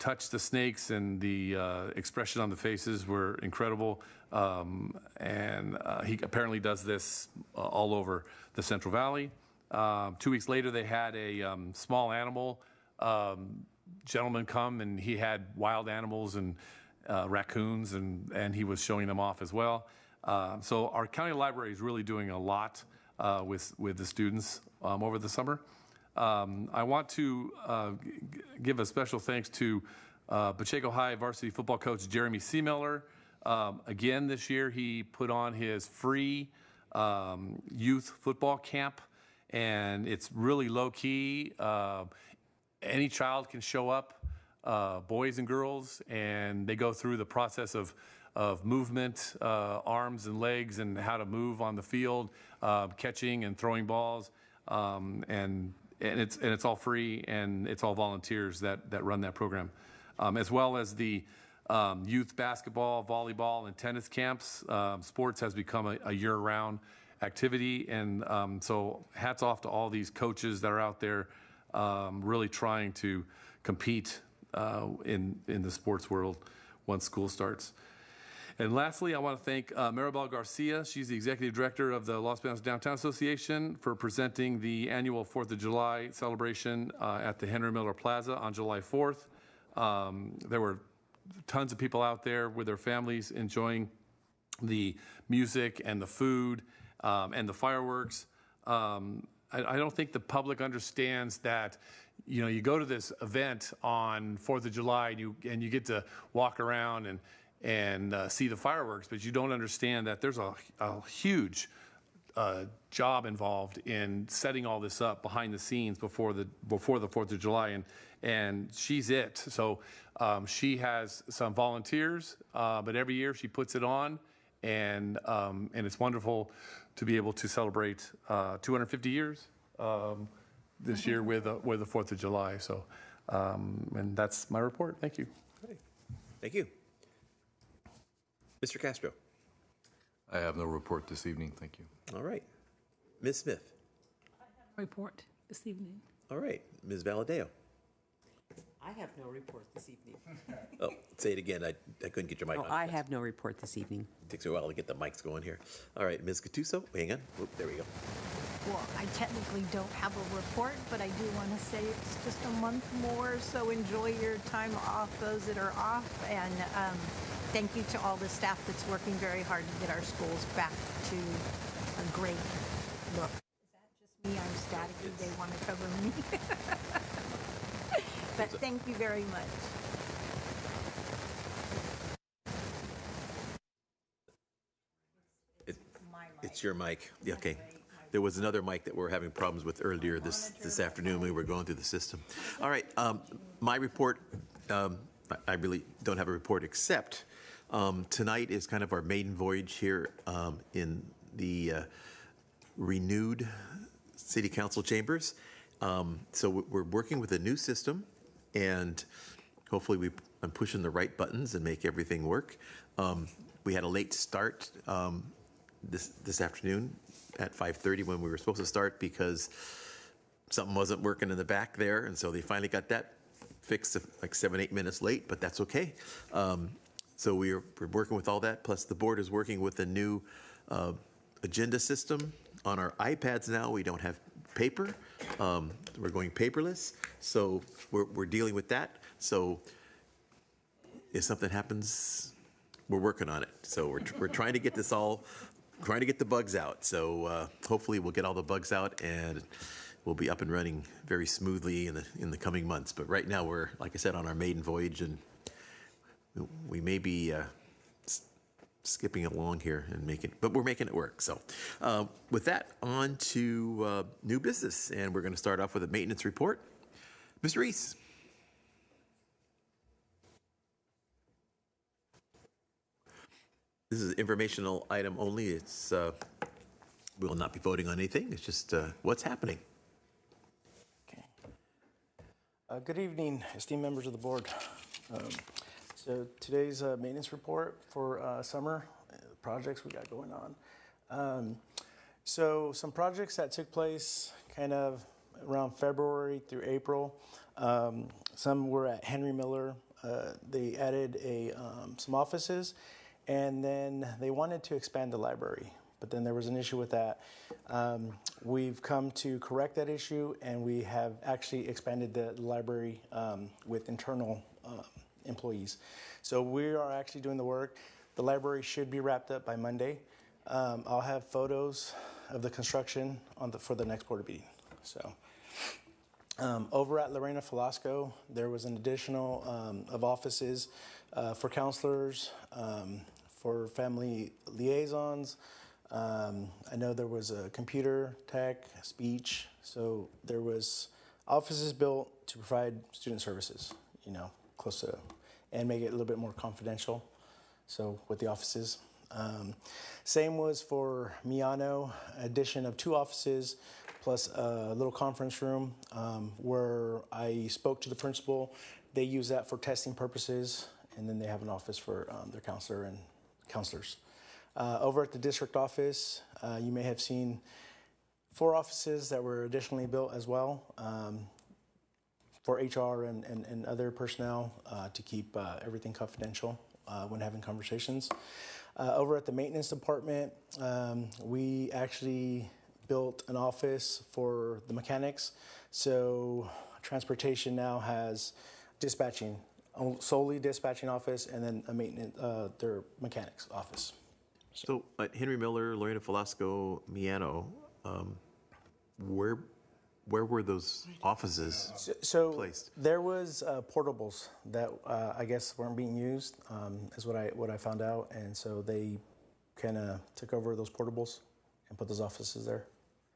touch the snakes, and the expression on the faces were incredible. And he apparently does this all over the Central Valley. 2 weeks later, they had a small animal gentleman come, and he had wild animals and raccoons, and he was showing them off as well. So our county library is really doing a lot with the students over the summer. I want to give a special thanks to Pacheco High varsity football coach Jeremy Seemiller. Again, this year he put on his free youth football camp, and it's really low key. Any child can show up, boys and girls, and they go through the process of movement, arms and legs, and how to move on the field, catching and throwing balls, and it's all free, and it's all volunteers that run that program, as well as the youth basketball, volleyball, and tennis camps. Sports has become a year-round activity, and so hats off to all these coaches that are out there really trying to compete in the sports world once school starts. And lastly, I want to thank Maribel Garcia. She's the executive director of the Los Banos Downtown Association for presenting the annual 4th of July celebration at the Henry Miller Plaza on July 4th. There were tons of people out there with their families enjoying the music and the food and the fireworks. I don't think the public understands that, you know, you go to this event on 4th of July and you get to walk around and see the fireworks, but you don't understand that there's a huge job involved in setting all this up behind the scenes before the 4th of July, and she's it. So she has some volunteers, but every year she puts it on, and it's wonderful to be able to celebrate 250 years this year with the 4th of July. So, and that's my report. Thank you. Okay. Thank you. Mr. Castro. I have no report this evening, thank you. All right. Ms. Smith. Report this evening. All right. Ms. Valadeo. I have no report this evening. Oh, say it again. I couldn't get your mic No, on. I have no report this evening. Takes a while to get the mics going here. All right, Ms. Gattuso, hang on. Oh, there we go. Well, I technically don't have a report, but I do want to say it's just a month more, so enjoy your time off, those that are off, and thank you to all the staff that's working very hard to get our schools back to a great look. Is that just me? I'm staticky. They want to cover me. But thank you very much. It's your mic. Yeah, okay. there was another mic that we were having problems with earlier this afternoon. We were going through the system. All right, my report, I really don't have a report except tonight is kind of our maiden voyage here in the renewed City Council chambers. So we're working with a new system, and hopefully I'm pushing the right buttons and make everything work. We had a late start this afternoon at 5:30 when we were supposed to start because something wasn't working in the back there, and so they finally got that fixed like 7-8 minutes late, but that's okay. So we're working with all that, plus the board is working with a new agenda system on our iPads now. We don't have paper. We're going paperless, so we're dealing with that. So if something happens, we're working on it. So we're trying to get this all, trying to get the bugs out. So hopefully we'll get all the bugs out and we'll be up and running very smoothly in the coming months. But right now we're, like I said, on our maiden voyage, and we may be skipping along here and but we're making it work. So with that, on to new business, and we're going to start off with a maintenance report. Mr. Reese. This is an informational item only. It's we will not be voting on anything. It's just what's happening. Okay. Good evening, esteemed members of the board. So today's maintenance report for summer projects we got going on. So some projects that took place kind of around February through April. Some were at Henry Miller. They added some offices, and then they wanted to expand the library, but then there was an issue with that. We've come to correct that issue, and we have actually expanded the library with internal employees. So we are actually doing the work. The library should be wrapped up by Monday. I'll have photos of the construction for the next board meeting. So over at Lorena Velasco, there was an additional of offices for counselors, for family liaisons. I know there was a computer tech, speech. So there was offices built to provide student services, close to, and make it a little bit more confidential. So with the offices. Same was for Miano, addition of 2 offices plus a little conference room where I spoke to the principal. They use that for testing purposes, and then they have an office for their counselor and counselors. Over at the district office, you may have seen 4 offices that were additionally built as well for HR and other personnel to keep everything confidential when having conversations. Over at the maintenance department, we actually built an office for the mechanics. So transportation now has dispatching, solely dispatching office, and then a maintenance, their mechanics office. So at Henry Miller, Lorena Velasco, Miano, where were those offices placed? There was portables that I guess weren't being used, is what I found out, and so they kind of took over those portables and put those offices there.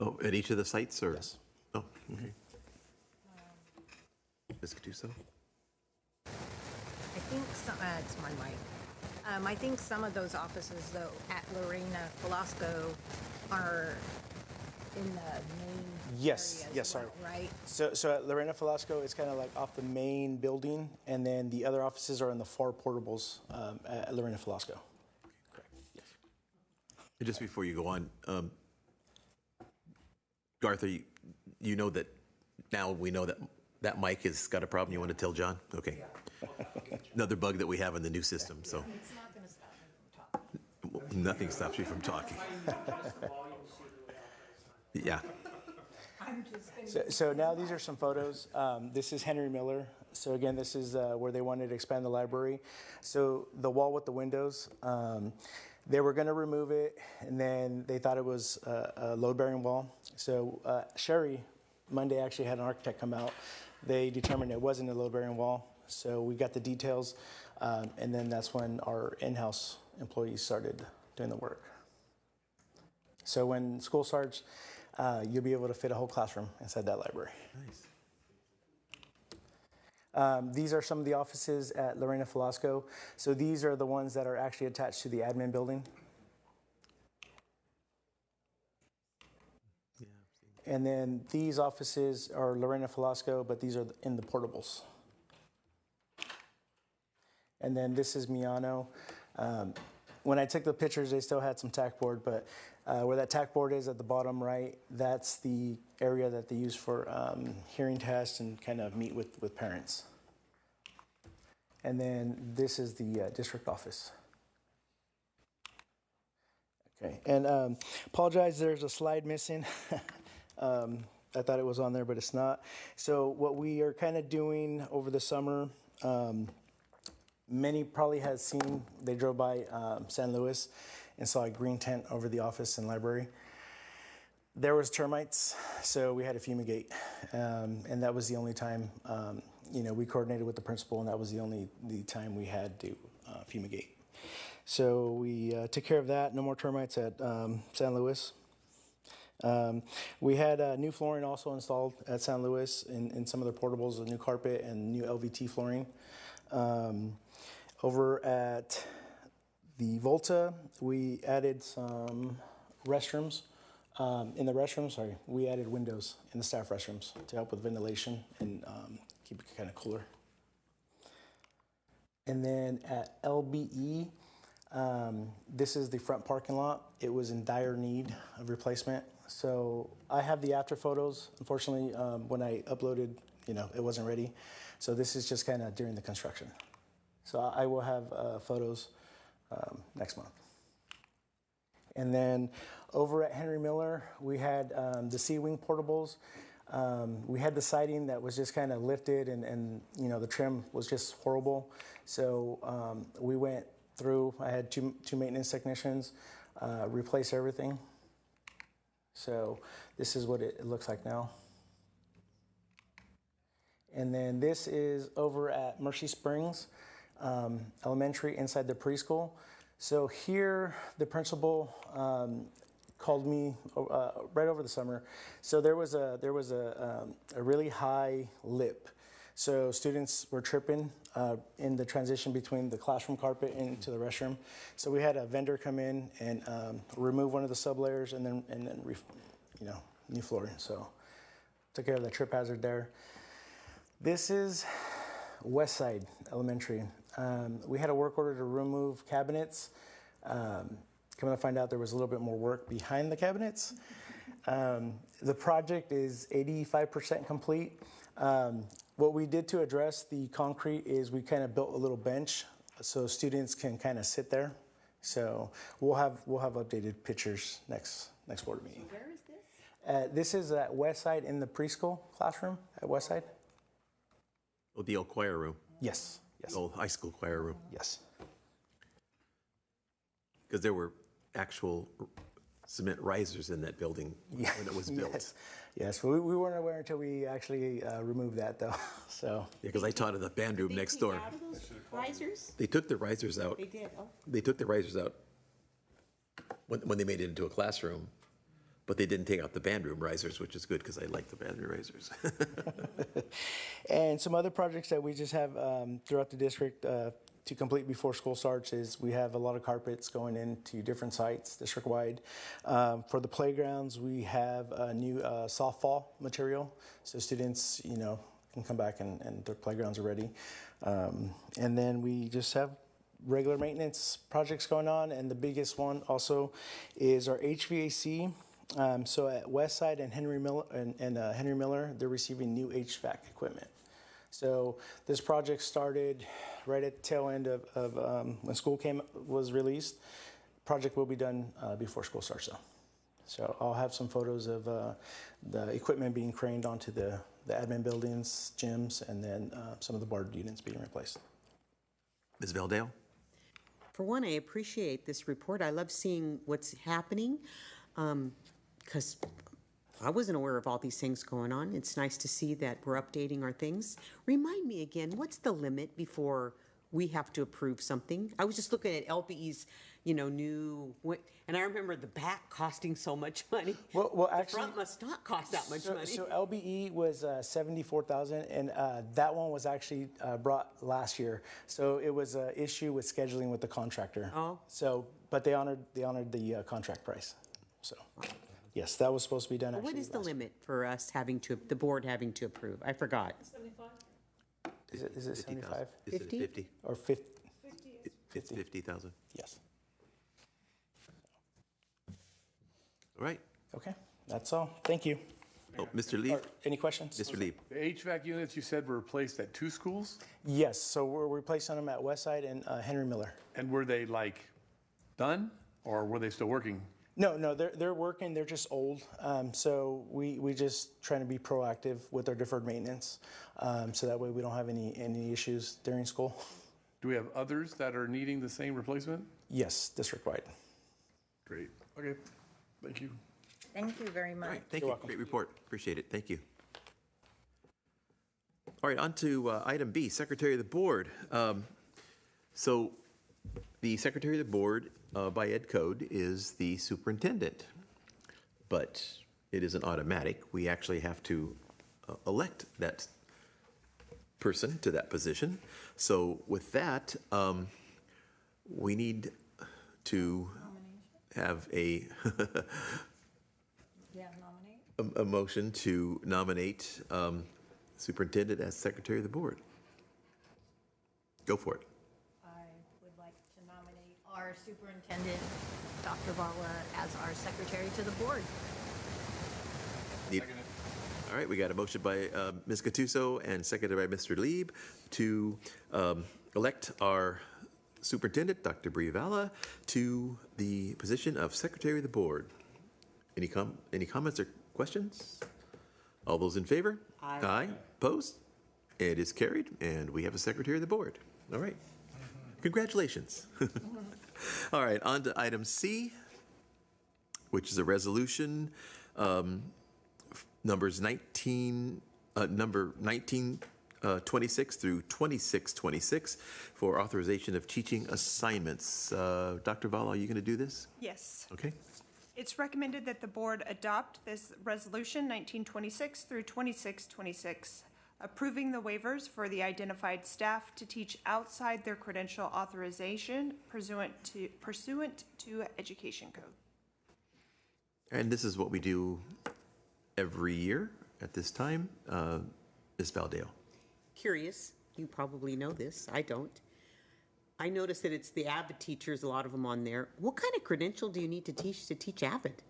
Oh, at each of the sites, or? Yes. Oh, okay. Ms. Gattuso? I think it's my mic. I think some of those offices, though, at Lorena Velasco are in the main Yes, area as yes, well, sorry. right? So at Lorena Velasco, it's kind of like off the main building, and then the other offices are in the 4 portables at Lorena Velasco. Correct. Yes. And just before you go on, Gartha, you know that now we know that mic has got a problem. You want to tell John? Okay. Another bug that we have in the new system. So It's not going to stop me from talking. nothing stops you from talking. Yeah. So now these are some photos. This is Henry Miller. So again, this is where they wanted to expand the library. So the wall with the windows, they were going to remove it, and then they thought it was a load-bearing wall. So Sherry, Monday, actually had an architect come out. They determined it wasn't a load-bearing wall. So we got the details, and then that's when our in-house employees started doing the work. So when school starts, you'll be able to fit a whole classroom inside that library. Nice. These are some of the offices at Lorena Velasco. So these are the ones that are actually attached to the admin building. And then these offices are Lorena Velasco, but these are in the portables. And then this is Miano. When I took the pictures, they still had some tack board, but where that tack board is at the bottom right, that's the area that they use for hearing tests and kind of meet with parents. And then this is the district office. Okay, and apologize, there's a slide missing. I thought it was on there, but it's not. So what we are kind of doing over the summer, many probably has seen, they drove by San Luis and saw a green tent over the office and library. There was termites, so we had to fumigate. And that was the only time, we coordinated with the principal, and that was the time we had to fumigate. So we took care of that. No more termites at San Luis. We had new flooring also installed at San Luis in some of their portables, a new carpet and new LVT flooring. Over at the Volta, we added some restrooms. In the restrooms, we added windows in the staff restrooms to help with ventilation and keep it kind of cooler. And then at LBE, this is the front parking lot. It was in dire need of replacement. So I have the after photos. Unfortunately, when I uploaded, it wasn't ready. So this is just kind of during the construction. So I will have photos next month. And then over at Henry Miller, we had the C-Wing portables. We had the siding that was just kind of lifted and the trim was just horrible. So we went through, I had two maintenance technicians replace everything. So this is what it looks like now. And then this is over at Mercy Springs Elementary inside the preschool. So here the principal called me right over the summer. So there was a really high lip. So students were tripping in the transition between the classroom carpet into the restroom. So we had a vendor come in and remove one of the sublayers and then new flooring. So took care of the trip hazard there. This is West Side Elementary. We had a work order to remove cabinets. Come to find out there was a little bit more work behind the cabinets. The project is 85% complete. What we did to address the concrete is we kind of built a little bench so students can kind of sit there. So we'll have updated pictures next board meeting. Where is this? This is at West Side in the preschool classroom at West Side. Oh, the old choir room. Yes. Yes. The old high school choir room. Yes. Because there were actual cement risers in that building when it was built. Yes. Yes. We weren't aware until we actually removed that, though. So. Yeah, because I taught in the band room next door. Out of those risers? They took the risers out. They did. Oh. They took the risers out when they made it into a classroom, but they didn't take out the band room risers, which is good because I like the band room risers. And some other projects that we just have throughout the district to complete before school starts is we have a lot of carpets going into different sites district-wide. For the playgrounds, we have a new softball material, so students, can come back and their playgrounds are ready. And then we just have regular maintenance projects going on, and the biggest one also is our HVAC. So at Westside and Henry Miller, they're receiving new HVAC equipment. So this project started right at the tail end of when school was released. Project will be done before school starts though. So I'll have some photos of the equipment being craned onto the admin buildings, gyms, and then some of the board units being replaced. Ms. Veldale? For one, I appreciate this report. I love seeing what's happening because I wasn't aware of all these things going on. It's nice to see that we're updating our things. Remind me again, what's the limit before we have to approve something? I was just looking at LBE's new, and I remember the back costing so much money. Well, The actually, front must not cost that much money. So LBE was 74,000, and that one was actually brought last year. So it was an issue with scheduling with the contractor. Oh. So, but they honored the contract price. So, yes, that was supposed to be done. What actually is the last- limit for us the board having to approve? I forgot. Is it 75 Is it 50? 50? or 50? It's 50,000. Yes. All right. Okay, that's all. Thank you. Oh, Mr. Lee? Or any questions? Mr. Lee? The HVAC units you said were replaced at 2 schools? Yes. So we're replacing them at Westside and Henry Miller. And were they like done or were they still working? No, they're working. They're just old. So we just trying to be proactive with our deferred maintenance, so that way we don't have any issues during school. Do we have others that are needing the same replacement? Yes, district-wide. Great. Okay. Thank you. Thank you very much. All right, thank you. Great report. Appreciate it. Thank you. All right, on to item B, Secretary of the Board. So the Secretary of the Board by Ed Code is the superintendent, but it isn't automatic. We actually have to elect that person to that position. So with that, we need to have a a motion to nominate superintendent as secretary of the board. Go for it. I would like to nominate our superintendent, Dr. Vala, as our secretary to the board. All right, we got a motion by Ms. Gattuso and seconded by Mr. Lieb to elect our superintendent, Dr. Brivala, to the position of secretary of the board. Any comments or questions? All those in favor? Aye. Aye. Opposed? It is carried, and we have a secretary of the board. All right. Congratulations. All right, on to item C, which is a resolution number 1926 through 2626 for authorization of teaching assignments. Dr. Vala, are you going to do this? Yes. Okay. It's recommended that the board adopt this resolution 1926 through 2626, approving the waivers for the identified staff to teach outside their credential authorization pursuant to Education Code. And this is what we do every year at this time. Ms. Valdeo. Curious, you probably know this, I don't. I noticed that it's the Avid teachers, a lot of them on there. What kind of credential do you need to teach Avid?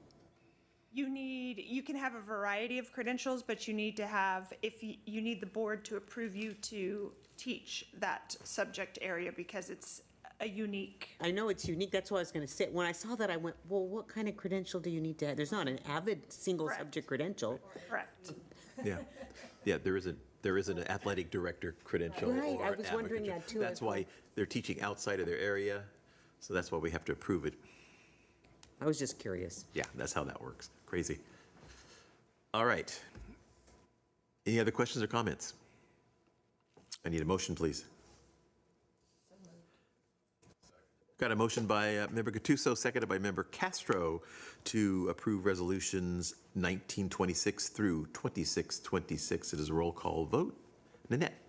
You can have a variety of credentials, but you need to have, you need the board to approve you to teach that subject area because it's a unique. I know it's unique, that's what I was gonna say. When I saw that, I went, well, what kind of credential do you need to have? There's not an Avid single Correct. subject credential. Correct. Yeah. Yeah, there isn't an athletic director credential. Right, or I was an wondering advocate. that too. That's why they're teaching outside of their area, so that's why we have to approve it. I was just curious. Yeah, that's how that works. Crazy. All right. Any other questions or comments? I need a motion, please. Got a motion by Member Gattuso, seconded by Member Castro to approve resolutions 1926 through 2626. It is a roll call vote. Nanette?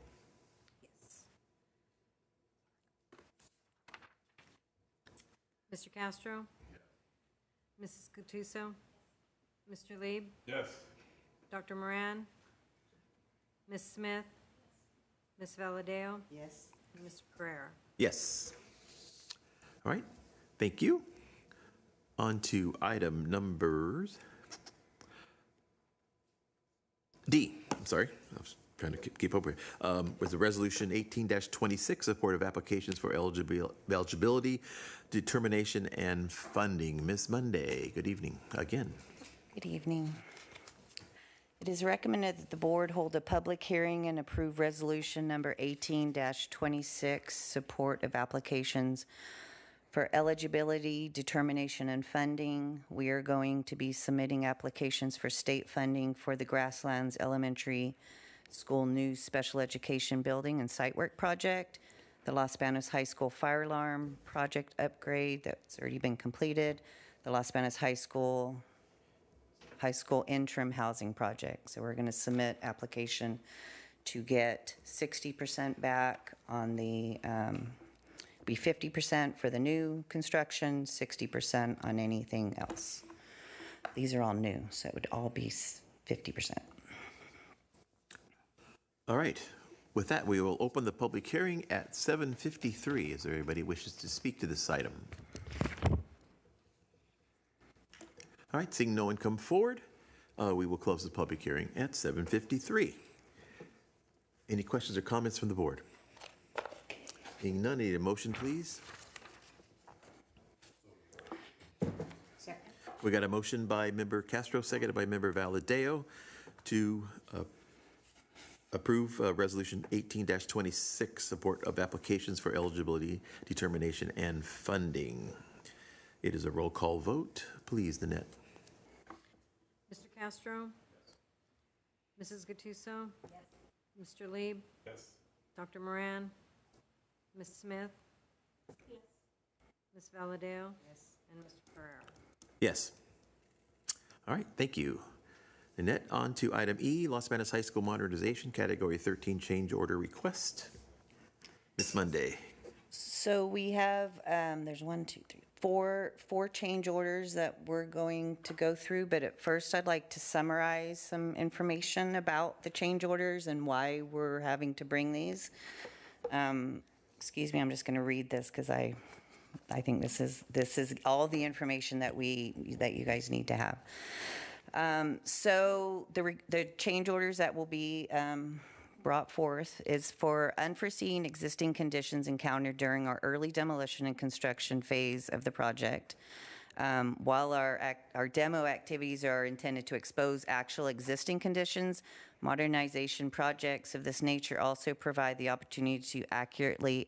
Mr. Castro? Mrs. Gattuso? Mr. Lieb? Yes. Dr. Moran? Ms. Smith? Ms. Valadeo? Yes. And Mr. Pereira? Yes. All right, thank you. On to item numbers D. I'm sorry, I was trying to keep up here. Was the resolution 18-26, support of applications for eligibility, determination, and funding. Ms. Monday, good evening again. Good evening. It is recommended that the board hold a public hearing and approve resolution number 18-26, support of applications for eligibility, determination, and funding. We are going to be submitting applications for state funding for the Grasslands Elementary School new special education building and site work project, the Los Banos High School fire alarm project upgrade that's already been completed, the Los Banos High School interim housing project. So we're going to submit application to get 60% back on the, be 50% for the new construction, 60% on anything else. These are all new, so it would all be 50%. All right. With that, we will open the public hearing at 7:53. Is there anybody who wishes to speak to this item? All right, seeing no one come forward, we will close the public hearing at 7:53. Any questions or comments from the board? Being none, need a motion, please? Second. We got a motion by Member Castro, seconded by Member Valadeo, to approve Resolution 18-26, support of applications for eligibility determination and funding. It is a roll call vote. Please, Nanette. Mr. Castro? Mrs. Gattuso? Yes. Mr. Lieb? Yes. Dr. Moran? Ms. Smith? Yes. Ms. Valadeo? Yes. And Mr. Pereira? Yes. All right, thank you. Nanette, on to item E, Los Banos High School Modernization, Category 13 Change Order Request. Ms. Monday. So we have, there's 4 change orders that we're going to go through, but at first I'd like to summarize some information about the change orders and why we're having to bring these. Excuse me, I'm just going to read this because I think this is all the information that you guys need to have. So the change orders that will be brought forth is for unforeseen existing conditions encountered during our early demolition and construction phase of the project. While our demo activities are intended to expose actual existing conditions, modernization projects of this nature also provide the opportunity to accurately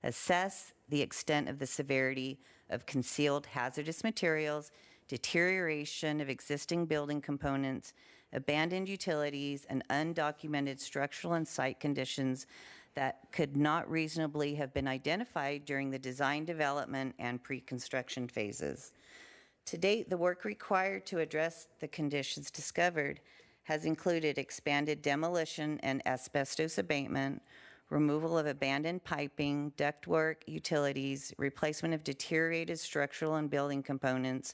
assess the extent of the severity of concealed hazardous materials, deterioration of existing building components, abandoned utilities, and undocumented structural and site conditions that could not reasonably have been identified during the design, development, and pre-construction phases. To date, the work required to address the conditions discovered has included expanded demolition and asbestos abatement, removal of abandoned piping, ductwork, utilities, replacement of deteriorated structural and building components,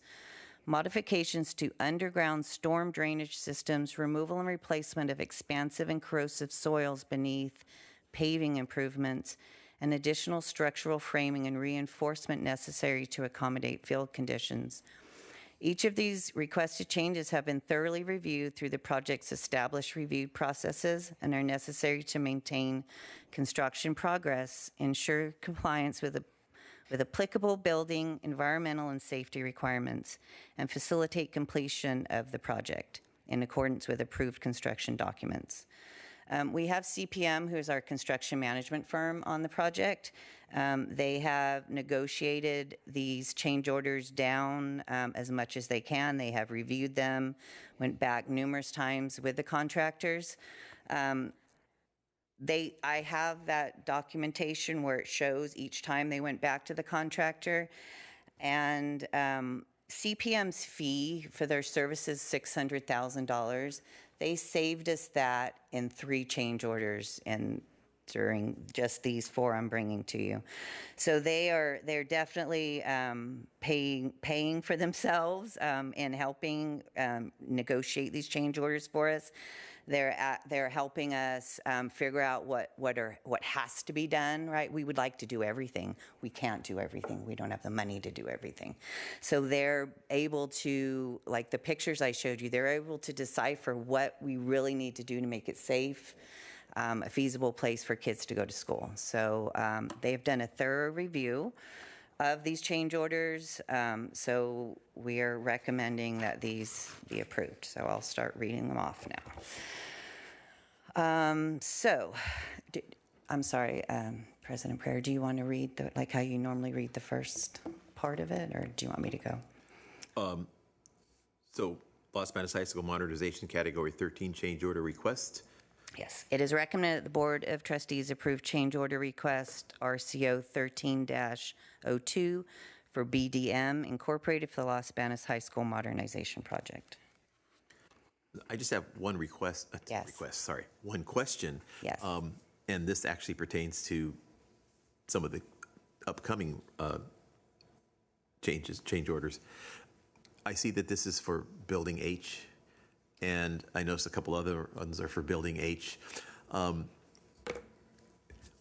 modifications to underground storm drainage systems, removal and replacement of expansive and corrosive soils beneath, paving improvements, and additional structural framing and reinforcement necessary to accommodate field conditions. Each of these requested changes have been thoroughly reviewed through the project's established review processes and are necessary to maintain construction progress, ensure compliance with applicable building, environmental, and safety requirements, and facilitate completion of the project in accordance with approved construction documents. We have CPM, who is our construction management firm, on the project. They have negotiated these change orders down as much as they can. They have reviewed them, went back numerous times with the contractors. I have that documentation where it shows each time they went back to the contractor. And CPM's fee for their services, $600,000. They saved us that in 3 change orders during just these 4 I'm bringing to you. So they're definitely paying for themselves and helping negotiate these change orders for us. They're helping us figure out what has to be done, right? We would like to do everything. We can't do everything. We don't have the money to do everything. So they're able to, like the pictures I showed you, they're able to decipher what we really need to do to make it safe, a feasible place for kids to go to school. So they've done a thorough review of these change orders. So we are recommending that these be approved. So I'll start reading them off now. I'm sorry, President Pereira, do you want to read like how you normally read the first part of it, or do you want me to go? So Los Banos High School Modernization Category 13 Change Order Request. Yes, it is recommended that the Board of Trustees approve change order request RCO 13-02 for BDM Incorporated for the Los Banos High School Modernization Project. I just have one request. Yes. One question. Yes. And this actually pertains to some of the upcoming change orders. I see that this is for Building H, and I noticed a couple other ones are for Building H. Are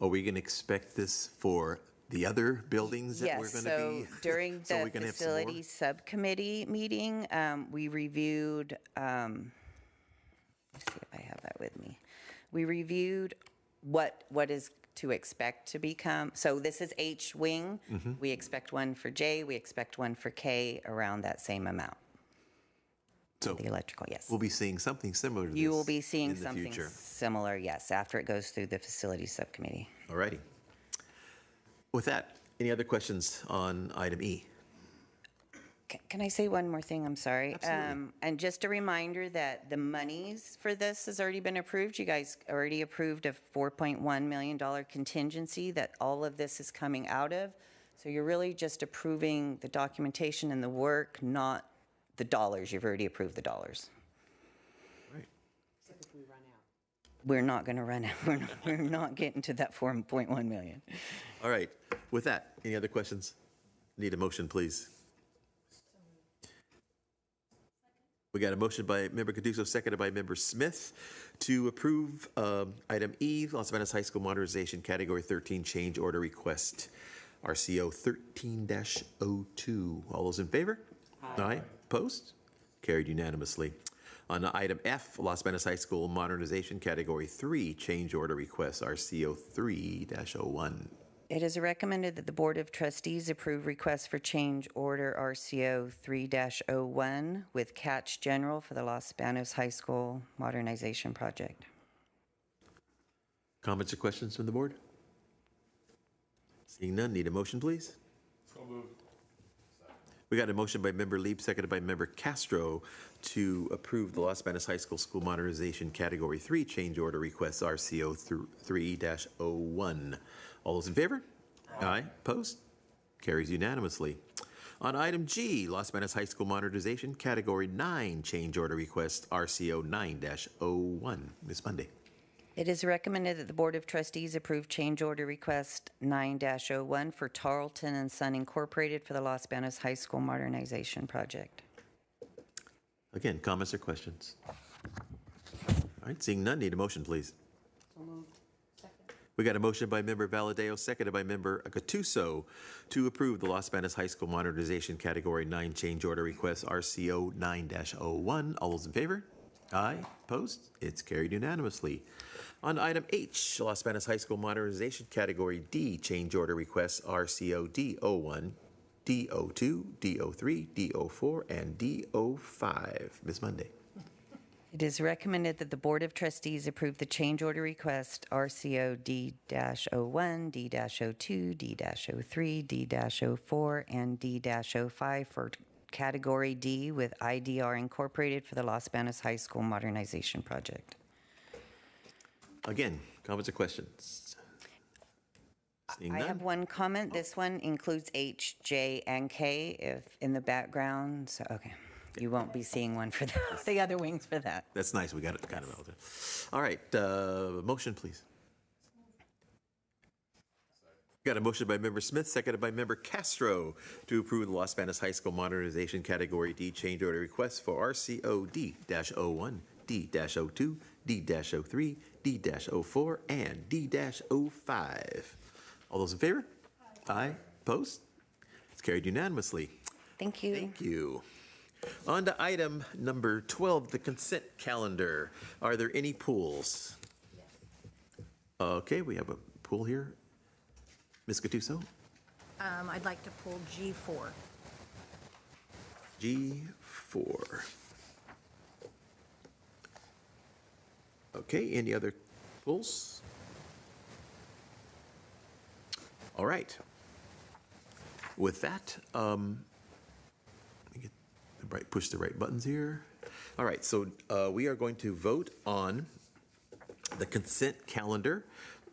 we going to expect this for the other buildings that we're going to be? Yes, so during so the we're gonna have some more? facilities subcommittee meeting, we reviewed, let's see if I have that with me. We reviewed what is to expect to become, so this is H wing. Mm-hmm. We expect one for J, we expect one for K around that same amount. So The electrical, yes. we'll be seeing something similar to this You will be seeing in the something future. similar, yes, after it goes through the facilities subcommittee. All righty. With that, any other questions on item E? Can I say one more thing? I'm sorry. Absolutely. And just a reminder that the monies for this has already been approved. You guys already approved a $4.1 million contingency that all of this is coming out of. So you're really just approving the documentation and the work, not the dollars. You've already approved the dollars. Right. Except if we run out. We're not going to run out. We're not getting to that 4.1 million. All right. With that, any other questions? Need a motion, please. We got a motion by Member Caduso, seconded by Member Smith, to approve item E, Los Banos High School Modernization Category 13 Change Order Request, RCO 13-02. All those in favor? Aye. Opposed? Carried unanimously. On item F, Los Banos High School Modernization Category 3 Change Order Request, RCO 3-01. It is recommended that the Board of Trustees approve request for change order RCO 3-01 with Catch General for the Los Banos High School Modernization Project. Comments or questions from the board? Seeing none, need a motion, please? So moved. We got a motion by Member Lieb, seconded by Member Castro, to approve the Los Banos High School School Modernization Category 3 Change Order Request, RCO 3-01. All those in favor? Aye. Opposed? Carries unanimously. On item G, Los Banos High School Modernization Category 9 Change Order Request, RCO 9-01. Ms. Monday. It is recommended that the Board of Trustees approve change order request 9-01 for Tarleton and Son Incorporated for the Los Banos High School Modernization Project. Again, comments or questions? All right, seeing none, need a motion, please. So moved. We got a motion by Member Valadeo, seconded by Member Gattuso, to approve the Los Banos High School Modernization Category 9 Change Order Request, RCO 9-01. All those in favor? Aye. Opposed? It's carried unanimously. On item H, Los Banos High School Modernization Category D Change Order Requests, RCO D01, D02, D03, D04, and D05. Ms. Monday. It is recommended that the Board of Trustees approve the change order request RCO D-01, D-02, D-03, D-04, and D-05 for Category D with IDR Incorporated for the Los Banos High School Modernization Project. Again, comments or questions? Seeing I none. have one comment. This one includes H, J, and K if in the background. So, okay. You won't be seeing one for the other wings for that. That's nice. We got it kind of melted. All right, motion, please. Got a motion by Member Smith, seconded by Member Castro, to approve the Los Banos High School Modernization Category D change order request for RCO D-01, D-02, D-03, D-04, and D-05. All those in favor? Aye. Opposed? It's carried unanimously. Thank you. Thank you. On to item number 12, the consent calendar. Are there any pools? Okay, we have a pool here. Ms. Gattuso? I'd like to pull G4. G4. Okay, any other pulls? All right. With that, let me get the push the right buttons here. All right, so we are going to vote on the consent calendar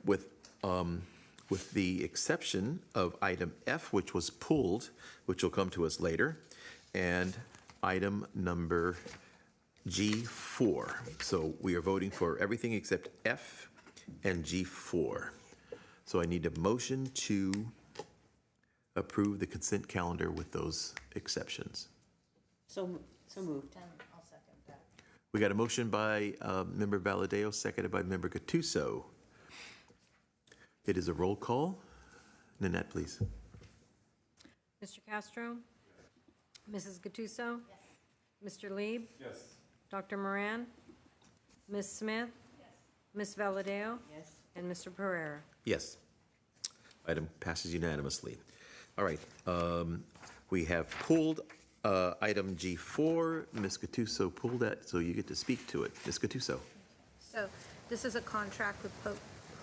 with the exception of item F, which was pulled, which will come to us later, and item number G4. So we are voting for everything except F and G4. So I need a motion to approve the consent calendar with those exceptions. So moved. I'll second that. We got a motion by Member Valadeo, seconded by Member Gattuso. It is a roll call. Nanette, please. Mr. Castro? Mrs. Gattuso? Mr. Lieb? Yes. Dr. Moran? Ms. Smith? Ms. Valadeo? Yes. And Mr. Pereira? Yes. Item passes unanimously. All right. We have pulled item G4. Ms. Gattuso pulled that, so you get to speak to it. Ms. Gattuso. So this is a contract with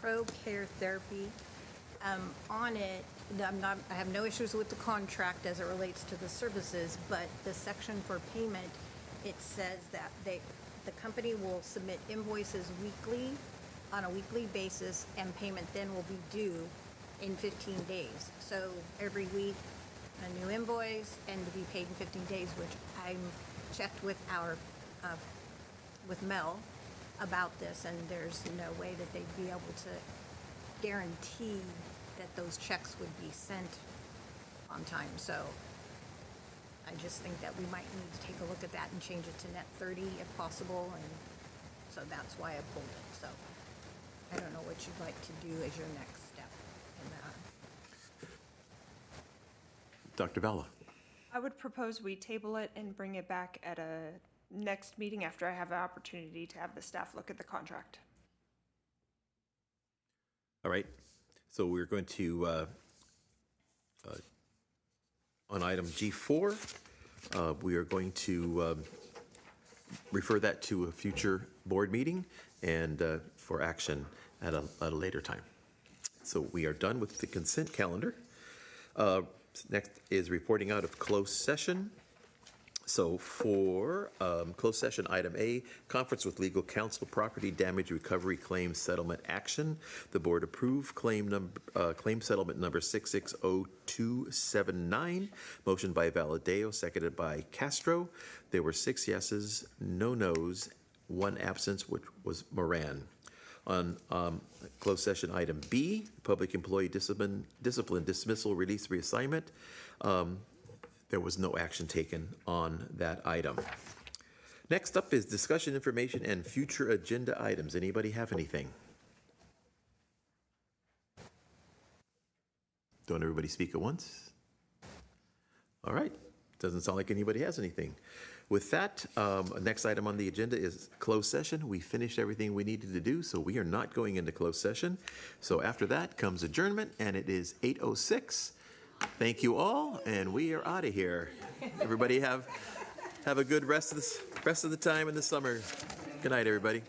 ProCare Therapy. On it, I have no issues with the contract as it relates to the services, but the section for payment, it says that the company will submit invoices weekly, on a weekly basis, and payment then will be due in 15 days. So every week, a new invoice, and to be paid in 15 days, which I checked with with Mel about this, and there's no way that they'd be able to guarantee that those checks would be sent on time. So I just think that we might need to take a look at that and change it to net 30 if possible, and so that's why I pulled it. So I don't know what you'd like to do as your next step in that. Dr. Bella. I would propose we table it and bring it back at a next meeting after I have an opportunity to have the staff look at the contract. All right. So we're going to, on item G4, we are going to refer that to a future board meeting and for action at a later time. So we are done with the consent calendar. Next is reporting out of closed session. So for closed session, item A, conference with legal counsel, property damage recovery claim settlement action. The board approved claim settlement number 660279. Motion by Valadeo, seconded by Castro. There were 6 yeses, no nos, 1 absence, which was Moran. On closed session, item B, public employee discipline dismissal, release, reassignment. There was no action taken on that item. Next up is discussion information and future agenda items. Anybody have anything? Don't everybody speak at once? All right. Doesn't sound like anybody has anything. With that, next item on the agenda is closed session. We finished everything we needed to do, so we are not going into closed session. So after that comes adjournment, and it is 8:06. Thank you all, and we are out of here. Everybody have a good rest of the time in the summer. Good night, everybody.